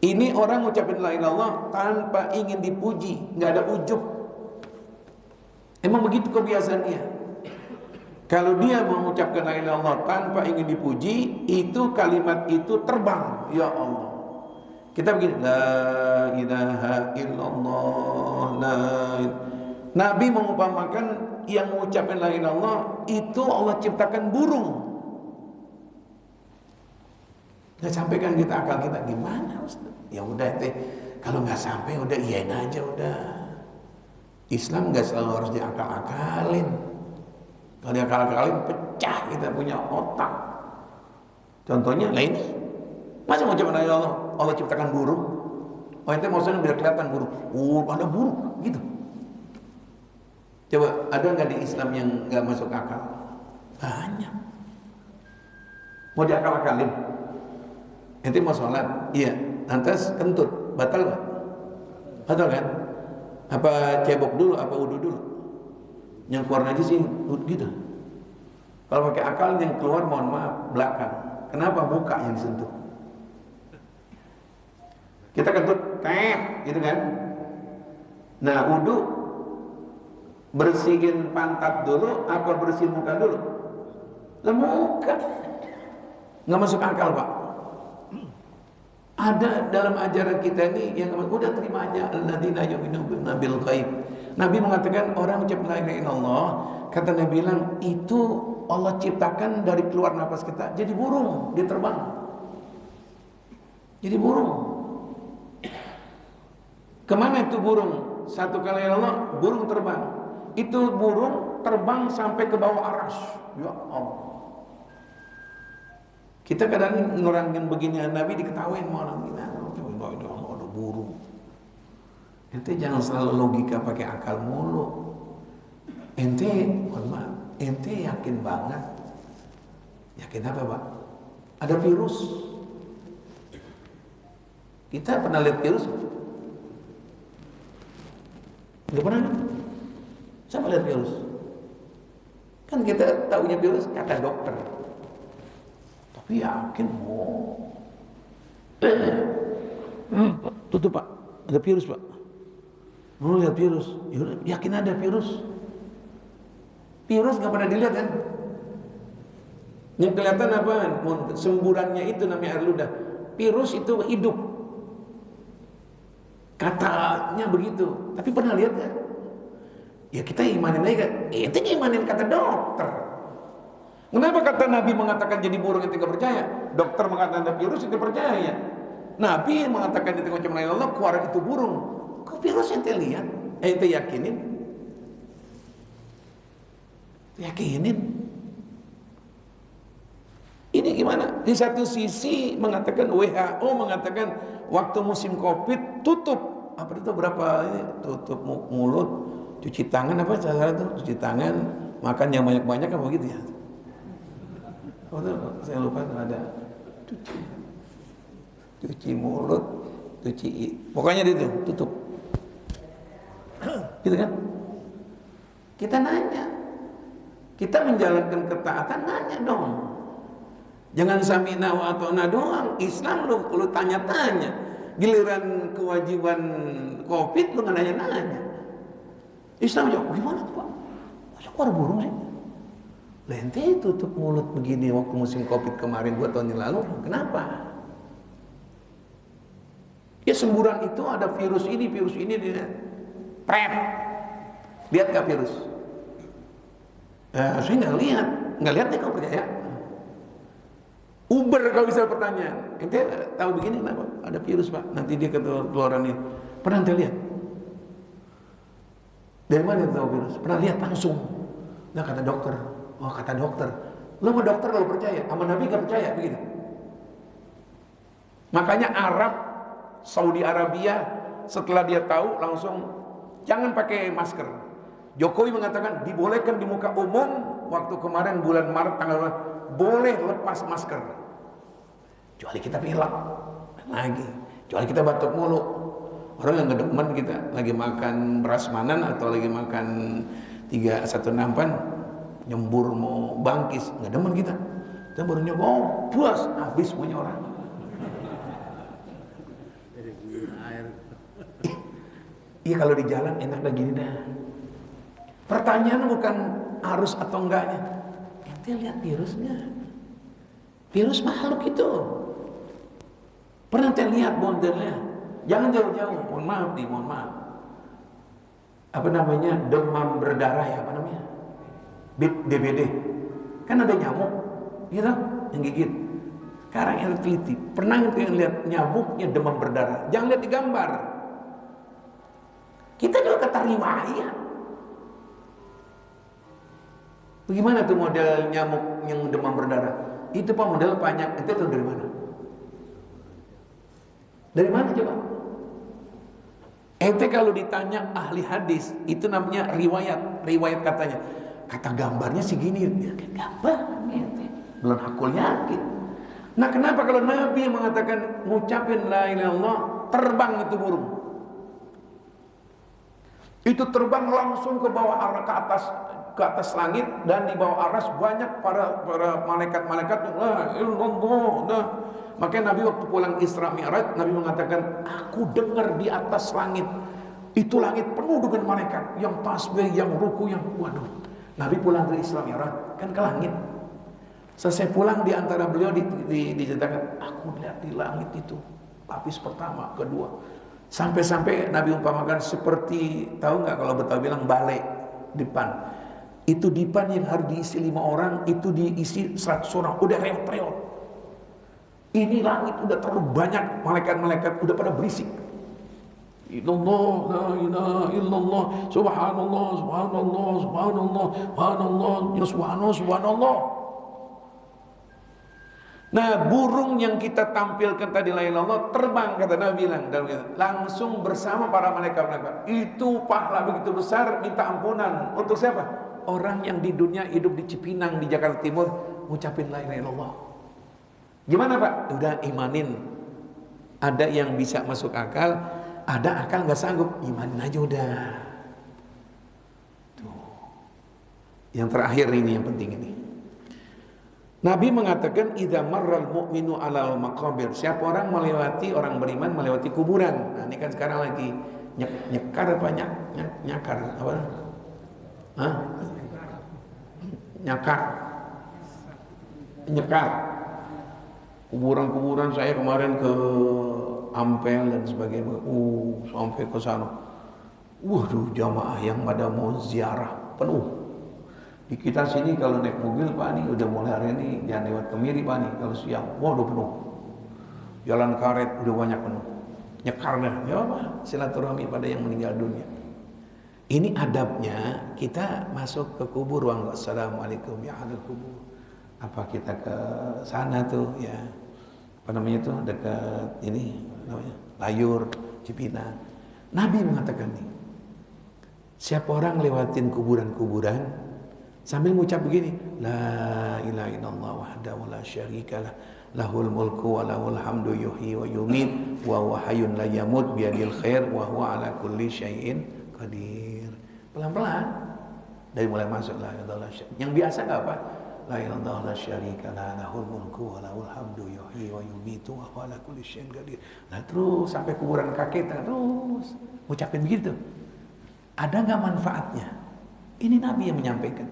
Ini orang ngucapin la ilaha illallah tanpa ingin dipuji, nggak ada ujub. Emang begitu kebiasaan dia. Kalau dia mengucapkan la ilaha illallah tanpa ingin dipuji, itu kalimat itu terbang. Ya Allah. Kita begini, la ilaha illallah. Nabi mengumpamakan yang mengucapkan la ilaha illallah itu Allah ciptakan burung. Nggak sampai kan kita akal kita gimana Ustaz? Ya udah teh, kalau nggak sampai udah iyain aja udah. Islam nggak selalu harus diakal-akalin. Kalau diakal-akalin pecah kita punya otak. Contohnya, lah ini, masa ngucapin la ilaha illallah Allah ciptakan burung? Oh itu maksudnya biar kelihatan burung. Oh ada burung gitu. Coba ada nggak di Islam yang nggak masuk akal? Banyak. Mau diakal-akalin? Nanti mau sholat, iya. Lantas kentut, batal nggak? Batal kan? Apa cebok dulu, apa wudu dulu? Yang keluar najis sih gitu. Kalau pakai akal yang keluar mohon maaf belakang. Kenapa muka yang disentuh? Kita kentut, gitu kan? Nah wudu bersihin pantat dulu, apa bersihin muka dulu? Lah muka, nggak masuk akal Pak. Ada dalam ajaran kita ini yang udah terima aja alladzina yu'minuna bil ghaib. Nabi mengatakan orang ucap la ilaha illallah, kata Nabi bilang itu Allah ciptakan dari keluar nafas kita jadi burung, dia terbang. Jadi burung. Kemana itu burung? Satu kali Allah burung terbang. Itu burung terbang sampai ke bawah aras. Ya Allah. Kita kadang nerangin beginian Nabi diketawain sama orang kita. Ada burung. Ente jangan selalu logika pakai akal mulu. Ente, mohon maaf, ente yakin banget. Yakin apa, Pak? Ada virus. Kita pernah lihat virus? Enggak pernah. Siapa lihat virus? Kan kita tahunya virus kata dokter. Tapi yakin, tutup Pak, ada virus Pak. Mau lihat virus? Yakin ada virus? Virus nggak pernah dilihat kan? Yang kelihatan apa? Semburannya itu namanya air ludah. Virus itu hidup. Katanya begitu. Tapi pernah lihat nggak? Ya kita imanin aja kan? Itu imanin kata dokter. Kenapa kata Nabi mengatakan jadi burung yang tidak percaya? Dokter mengatakan ada virus itu percaya. Nabi mengatakan di tengah cemai Allah keluar itu burung. Kok virus yang lihat? Ente yakinin? Yakinin? Ini gimana? Di satu sisi mengatakan WHO mengatakan waktu musim COVID tutup. Apa itu berapa ini? Tutup mulut, cuci tangan apa cara itu? Cuci tangan, makan yang banyak-banyak apa begitu ya? Oh, saya lupa ada cuci mulut, pokoknya itu tutup. Gitu kan? Kita nanya, kita menjalankan ketaatan nanya dong. Jangan samina wa atona doang. Islam lu tanya-tanya. Giliran kewajiban COVID lu nggak nanya-nanya. Islam jawab gimana tuh Pak? Masa keluar burung sih? Lente tutup mulut begini waktu musim COVID kemarin 2 tahun yang lalu. Kenapa? Ya semburan itu ada virus ini Prep. Lihat gak virus? Saya nggak lihat deh kalau percaya. Uber kalau bisa pertanyaan. Ente tahu begini kenapa? Ada virus Pak. Nanti dia ketularan ini. Pernah ente lihat? Dari mana tahu virus? Pernah lihat langsung. Nah kata dokter. Oh kata dokter, lo sama dokter lo percaya, sama Nabi gak percaya begitu. Makanya Arab, Saudi Arabia setelah dia tahu langsung jangan pakai masker. Jokowi mengatakan dibolehkan di muka umum waktu kemarin bulan Maret tanggal boleh lepas masker. Kecuali kita pilek lagi, kecuali kita batuk mulu. Orang yang ngedemen kita lagi makan prasmanan atau lagi makan 3-1-6 nyembur mau bangkis nggak demen kita baru nyoba puas habis punya orang. Iya kalau di jalan enak dah gini dah. Pertanyaan bukan harus atau enggaknya. Ente lihat virusnya. Virus makhluk itu. Pernah ente lihat modelnya? Jangan jauh-jauh. Mohon maaf. Apa namanya demam berdarah ya? Apa namanya? DBD kan ada nyamuk gitu yang gigit. Sekarang yang teliti pernah yang lihat nyamuknya demam berdarah, jangan lihat di gambar. Kita juga kata riwayat. Bagaimana tuh model nyamuk yang demam berdarah? Itu Pak model banyak. Itu tahu dari mana? Dari mana coba? Ente kalau ditanya ahli hadis itu namanya riwayat katanya. Kata gambarnya segini, ya, gambar, belum hakul yakin. Nah kenapa kalau Nabi mengatakan ngucapin la ilaha illallah terbang itu burung? Itu terbang langsung ke bawah arah ke atas langit dan di bawah aras banyak para malaikat-malaikat la illallah. Makanya Nabi waktu pulang Isra Mi'raj Nabi mengatakan aku dengar di atas langit itu langit penuh dengan malaikat yang tasbih, yang ruku, yang waduh. Nabi pulang dari Isra Mi'raj kan ke langit. Selesai pulang di antara beliau diceritakan aku lihat di langit itu lapis pertama, kedua Sampai-sampai Nabi umpamakan seperti, tahu nggak kalau Betawi bilang balai dipan. Itu dipan yang harus diisi 5 orang, itu diisi 100 orang, udah reot-reot. Ini langit udah terlalu banyak, malaikat-malaikat udah pada berisik. Illallah, la ilaha illallah, subhanallah, subhanallah, subhanallah, subhanallah, ya subhanallah, subhanallah. Nah, burung yang kita tampilkan tadi la ilaha illallah terbang, kata Nabi bilang, langsung bersama para malaikat-malaikat. Itu pahala begitu besar, minta ampunan untuk siapa? Orang yang di dunia hidup di Cipinang di Jakarta Timur ngucapin la ilaha illallah. Gimana Pak? Udah imanin. Ada yang bisa masuk akal, ada akal nggak sanggup, imanin aja udah. Tuh. Yang terakhir ini yang penting ini. Nabi mengatakan idza marral mu'minu 'alal maqabir. Siapa orang melewati, orang beriman melewati kuburan. Nah, ini kan sekarang lagi nyekar apa nyakar apa? Hah? Nyekar. Kuburan-kuburan saya kemarin ke Ampel dan sebagainya. Sampai ke sana. Waduh, jamaah yang pada mau ziarah penuh. Di kita sini kalau naik mobil Pak nih udah mulai hari ini jangan lewat Kemiri Pak nih kalau siang. Waduh penuh. Jalan karet udah banyak penuh. Nyekar dah. Ya apa? Silaturahmi pada yang meninggal dunia. Ini adabnya kita masuk ke kubur, assalamualaikum ya ahlul kubur. Apa kita ke sana tuh ya? Apa namanya tuh dekat ini namanya Layur, Cipinang. Nabi mengatakan nih, siapa orang lewatin kuburan-kuburan sambil mengucap begini, la ilaha illallah wahdahu la syarikalah, lahul mulku wa lahul hamdu yuhyi wa yumiit wa huwa hayyun la yamut biyadil khair wa huwa ala kulli syai'in qadir. Pelan-pelan dari mulai masuk la ilaha illallah. Yang biasa enggak apa? La ilaha illallah la syarikalah, lahul mulku wa lahul hamdu yuhyi wa yumiit wa huwa ala kulli syai'in qadir. Nah, terus sampai kuburan kakek terus ucapin begitu. Ada enggak manfaatnya? Ini Nabi yang menyampaikan.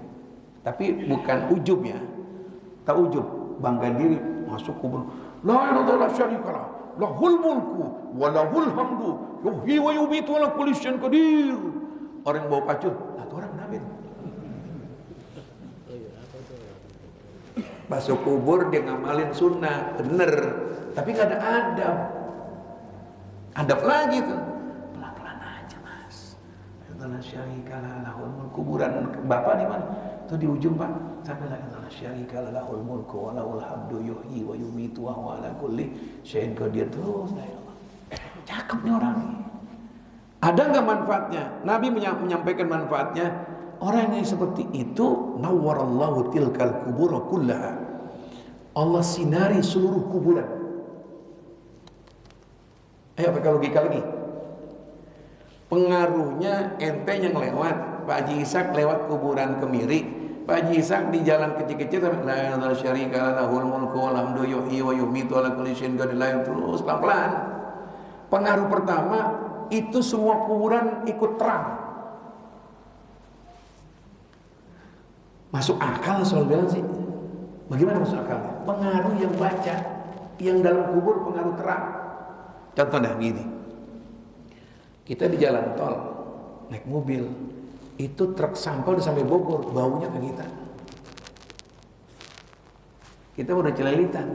Tapi bukan ujub ya. Tak ujub, bangga diri masuk kubur. La ilaha illallah syarikalah, lahul mulku wa lahul hamdu yuhyi wa yumiitu ala kulli syai'in qadir. Orang bawa pacul, lah itu orang Nabi. Masuk kubur dia ngamalin sunnah, bener, tapi gak ada adab. Adab lagi tuh. Pelan-pelan aja Mas. La syarikalah lahul mulku. Kuburan Bapak di mana? Itu di ujung Pak. Sampai la ilaha syarikalah lahul mulku wa lahul hamdu yuhyi wa yumiitu wa huwa ala kulli syai'in qadir. Terus la ilaha. Cakep nih orang nih. Ada enggak manfaatnya? Nabi menyampaikan manfaatnya. Orang yang seperti itu nawwarallahu tilkal kubur kullaha. Allah sinari seluruh kuburan. Ayo pakai logika lagi. Pengaruhnya ente yang lewat, Pak Haji Ishak lewat kuburan Kemiri, Pak Haji Ishak di jalan kecil-kecil sampai la ilaha syarikalah lahul mulku wal hamdu yuhyi wa yumiitu ala kulli syai'in qadir, terus pelan-pelan. Pengaruh pertama itu semua kuburan ikut terang. Masuk akal selalu bilang sih. Bagaimana masuk akalnya? Pengaruh yang baca, yang dalam kubur pengaruh terang. Contoh dah gini. Kita di jalan tol, naik mobil, itu truk sampah udah sampai Bogor, baunya ke kita. Kita udah celilitan.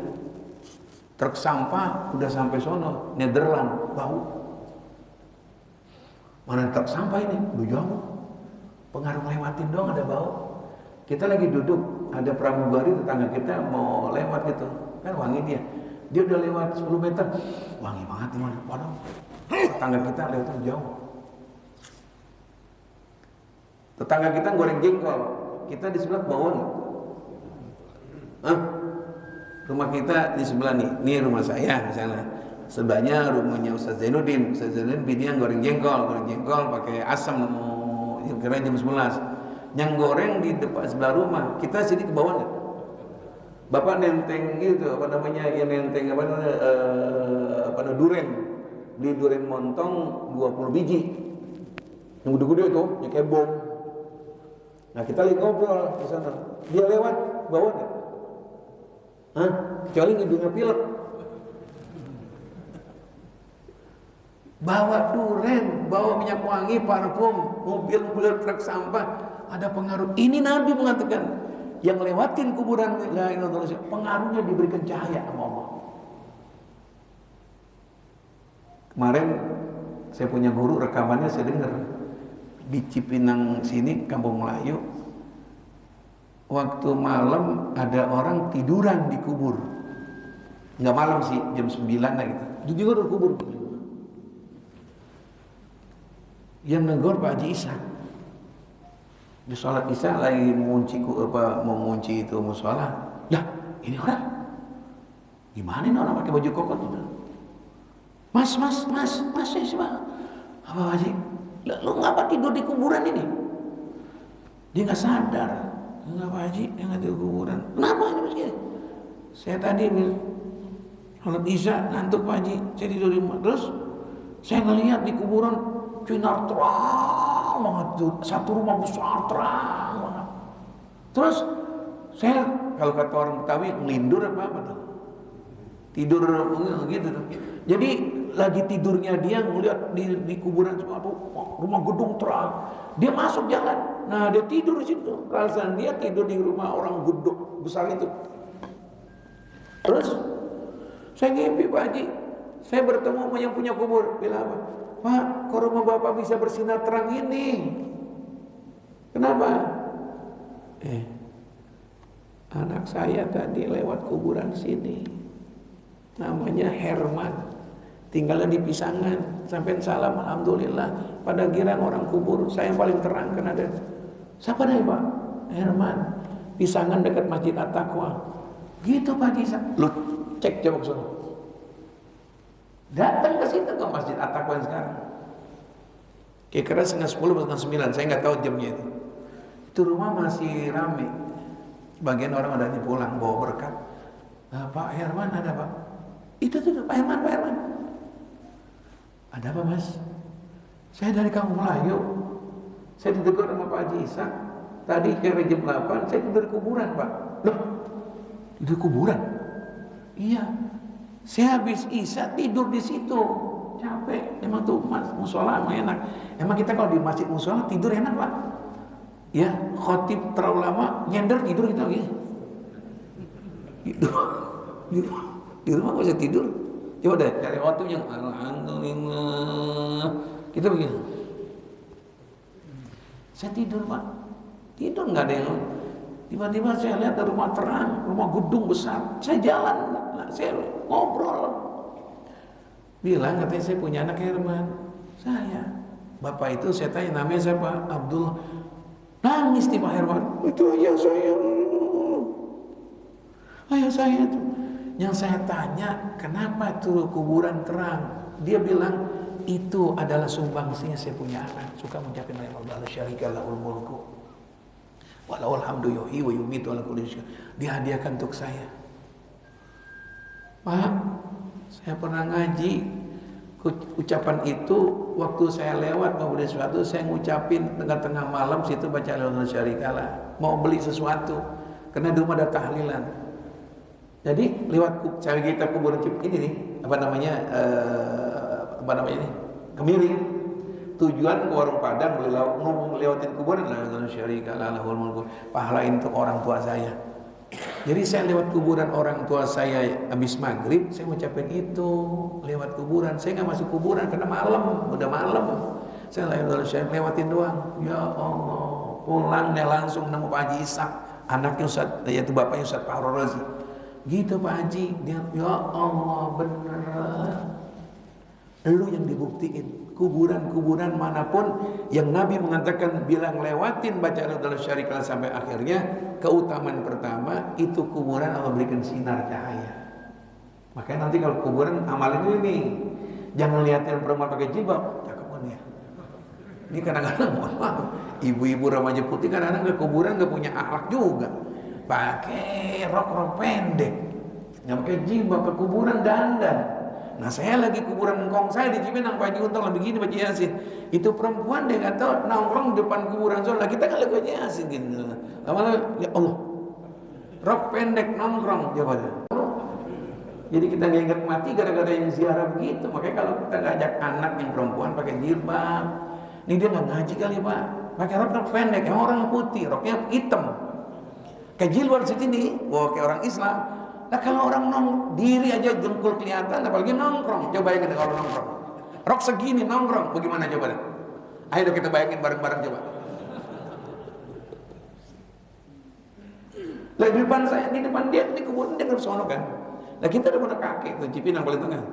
Truk sampah udah sampai sono, Nederland, bau. Mana truk sampah ini? Udah jauh. Pengaruh ngelewatin doang ada bau. Kita lagi duduk, ada pramugari tetangga kita mau lewat gitu, kan wangi dia. Dia udah lewat 10 meter, wangi banget nih mana? Waduh, tetangga kita lewat jauh. Tetangga kita goreng jengkol, kita di sebelah bawah nih. Hah? Rumah kita di sebelah nih, ini rumah saya misalnya. Sebelahnya rumahnya Ustaz Zainuddin. Ustaz Zainuddin binian goreng jengkol pakai asam, kira jam 11. Yang goreng di depan sebelah rumah, kita sini ke bawah nih. Bapak nenteng gitu, apa namanya, yang nenteng apa duren. Beli duren montong 20 biji. Yang gede-gede itu, yang kayak bom. Nah, kita lagi ngobrol di sana. Dia lewat bawah nih. Hah? Kecuali hidungnya pilek. bawa duren, bawa minyak wangi, parfum, mobil-mobil truk sampah, ada pengaruh. Ini Nabi mengatakan, yang lewatin kuburan la ilaha illallah, pengaruhnya diberikan cahaya sama Allah. Kemarin saya punya guru, rekamannya saya dengar di Cipinang sini, Kampung Melayu. Waktu malam ada orang tiduran di kubur. Nggak malam sih, jam 9 lah gitu. Itu juga ada kubur. Yang negor Pak Haji Isa. Di sholat Isya lagi mengunci itu musola. Dah, ini orang. Gimana ini orang pakai baju koko itu? Mas, saya sih, apa Haji? Lu ngapa tidur di kuburan ini? Dia nggak sadar. Enggak Pak Haji, dia nggak tidur di kuburan. Kenapa ini begini? Saya tadi sholat Isya ngantuk Pak Haji, saya tidur di rumah. Terus saya ngelihat di kuburan sinar terang banget tuh, satu rumah besar terang banget. Terus saya, kalau kata orang Betawi, ngelindur apa tuh? Tidur gitu tuh. Jadi lagi tidurnya dia ngeliat di kuburan suatu rumah gedung terang. Dia masuk jalan. Nah, dia tidur di situ. Perasaan dia tidur di rumah orang gedung besar itu. Terus saya ngimpi Pak Haji. Saya bertemu sama yang punya kubur. Bilang apa? Pak, kok rumah Bapak bisa bersinar terang ini? Kenapa? Anak saya tadi lewat kuburan sini. Namanya Herman. Tinggalnya di Pisangan. Sampai salam, alhamdulillah. Pada girang orang kubur, saya yang paling terang kan ada. Siapa nih Pak? Herman. Pisangan dekat Masjid At-Taqwa. Gitu Pak Haji. Lu cek coba ke sana. Datang ke situ ke Masjid At-Taqwa sekarang. Kira-kira 9:30 atau 9, saya nggak tahu jamnya itu. Itu rumah masih rame. Bagian orang ada pulang bawa berkat. Pak Herman ada Pak. Itu tuh Pak Herman. Ada apa Mas? Saya dari Kampung Melayu. Saya ditegur sama Pak Haji Isa. Tadi kira jam 8, saya tidur di kuburan Pak. Loh, tidur di kuburan? Iya. Saya habis Isya tidur di situ. Capek. Emang tuh musola emang enak. Emang kita kalau di masjid musola tidur enak Pak. Ya, khotib terlalu lama nyender tidur kita gitu. Di rumah nggak bisa tidur. Coba deh cari khotib yang alhamdulillah. Kita begini. Saya tidur Pak. Tidur nggak ada yang. Tiba-tiba saya lihat ada rumah terang, rumah gedung besar. Saya jalan, saya ngobrol. Bilang katanya saya punya anak Herman. Saya. Bapak itu saya tanya namanya siapa? Abdullah. Nangis nih Pak Herman. Itu ayah saya. Ayah saya itu. Yang saya tanya, kenapa itu kuburan terang? Dia bilang, itu adalah sumbangsinya saya punya anak. Suka mengucapkan la ilaha illallah syarika lahul mulku. Walau alhamdu yuhyi wa yumiitu ala kulli syai'. Dihadiahkan untuk saya. Pak, saya pernah ngaji. Ucapan itu waktu saya lewat mau beli sesuatu, saya ngucapin tengah-tengah malam situ baca la ilaha syarikalah. Mau beli sesuatu karena di rumah ada tahlilan. Jadi lewat saya kita kuburan ini nih, apa namanya ini? Kemiring. Tujuan ke warung Padang lewatin kuburan la ilaha syarikalah lahul mulku. Pahalain untuk orang tua saya. Jadi saya lewat kuburan orang tua saya habis maghrib, saya ngucapin itu lewat kuburan. Saya nggak masuk kuburan karena malam, udah malam. Saya lewatin doang. Ya Allah, pulang dia langsung nemu Pak Haji Isa, anaknya Ustaz, yaitu bapaknya Ustaz Pak Razi. Gitu Pak Haji, dia ya Allah bener. Lu yang dibuktiin. Kuburan-kuburan manapun yang Nabi mengatakan bilang lewatin baca la ilaha syarikalah sampai akhirnya, keutamaan pertama itu kuburan Allah berikan sinar cahaya. Makanya nanti kalau kuburan amalin ini nih, jangan lihatin perempuan pakai jilbab, cakep kan ya. Ini kadang-kadang ibu-ibu remaja putih kadang-kadang ke kuburan nggak punya akhlak juga, pakai rok pendek, nggak pakai jilbab ke kuburan dandan. Nah saya lagi kuburan engkong saya di Cipinang Pak Haji Untung lagi begini baca Yasin. Itu perempuan dia nggak tahu nongkrong depan kuburan soalnya kita kan lagi baca Yasin gitu. Lama-lama ya Allah, rok pendek nongkrong dia pada. Jadi kita nggak ingat mati gara-gara yang ziarah begitu. Makanya kalau kita ngajak anak yang perempuan pakai jilbab, ini dia nggak ngaji kali Pak, pakai rok pendek, yang orang putih, roknya hitam, kayak jilbab sini, wah kayak orang Islam. Nah kalau orang diri aja jengkul kelihatan, apalagi nongkrong. Coba bayangin kalau nongkrong, rok segini nongkrong, bagaimana coba? Ayo kita bayangin bareng-bareng coba. Lah di depan saya, di depan dia, di kuburan dia nggak sono kan. Nah kita udah pada kakek tuh, Cipinang paling tengah.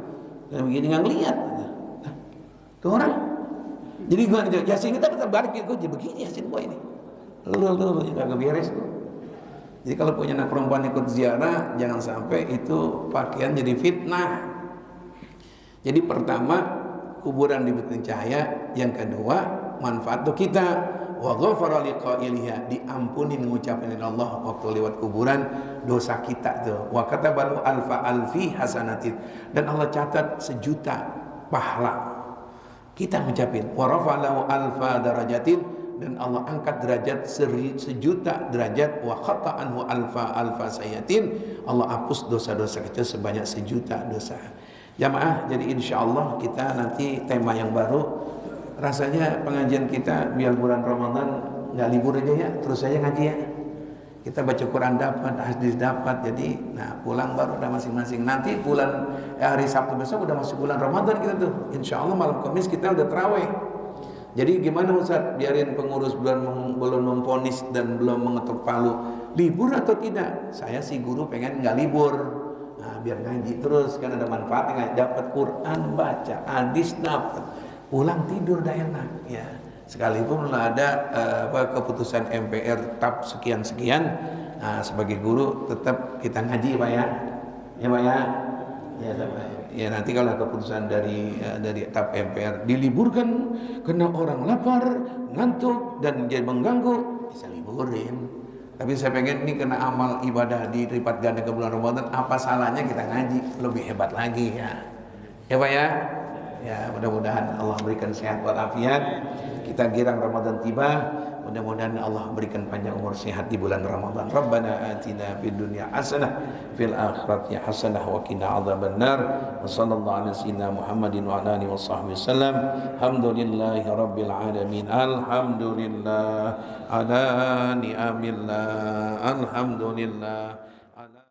Nah, begini nggak ngeliat. Nah, tuh orang. Jadi gua Yasin kita tetap balik gitu, jadi begini Yasin gua ini. Lu nggak beres tuh. Jadi kalau punya anak perempuan ikut ziarah, jangan sampai itu pakaian jadi fitnah. Jadi pertama kuburan dibikin cahaya, yang kedua manfaat untuk kita. Wa ghafara liqailiha, diampunin ngucapin Allah waktu lewat kuburan dosa kita tuh. Wa katabalu alfi hasanatin, dan Allah catat 1.000.000 pahala kita ngucapin. Wa rafa'alahu alfa darajatin, dan Allah angkat derajat 1.000.000 derajat. Wa khata'anhu alfa sayatin, Allah hapus dosa-dosa kecil sebanyak 1.000.000 dosa. Jamaah, jadi insyaallah kita nanti tema yang baru. Rasanya pengajian kita biar bulan Ramadan nggak libur aja ya, terus aja ngaji ya. Kita baca Quran dapat, hadis dapat, jadi nah pulang baru udah masing-masing. Nanti hari Sabtu besok udah masuk bulan Ramadan kita tuh. Insya Allah malam Kamis kita udah tarawih. Jadi gimana Ustaz, biarin pengurus belum memvonis dan belum mengetuk palu, libur atau tidak? Saya sih guru pengen nggak libur. Nah, biar ngaji terus, kan ada manfaatnya, dapat Quran baca, hadis dapat. Pulang tidur dah enak ya. Sekalipun ada keputusan MPR TAP sekian-sekian, nah, sebagai guru tetap kita ngaji Pak ya. Ya Pak ya. Ya nanti kalau keputusan dari TAP MPR diliburkan karena orang lapar, ngantuk dan jadi mengganggu, bisa liburin. Tapi saya pengen ini kena amal ibadah dilipat ganda ke bulan Ramadan, apa salahnya kita ngaji lebih hebat lagi ya. Ya Pak ya. Ya mudah-mudahan Allah berikan sehat walafiat. Kita girang Ramadan tiba, mudah-mudahan Allah berikan panjang umur sehat di bulan Ramadan. Rabbana atina fid dunya hasanah fil akhirati hasanah wa qina adzabannar. Wa sallallahu ala sayyidina Muhammadin wa ala alihi washabbihi wasallam. Alhamdulillahi rabbil alamin. Alhamdulillah ala ni'amillah. Alhamdulillah ala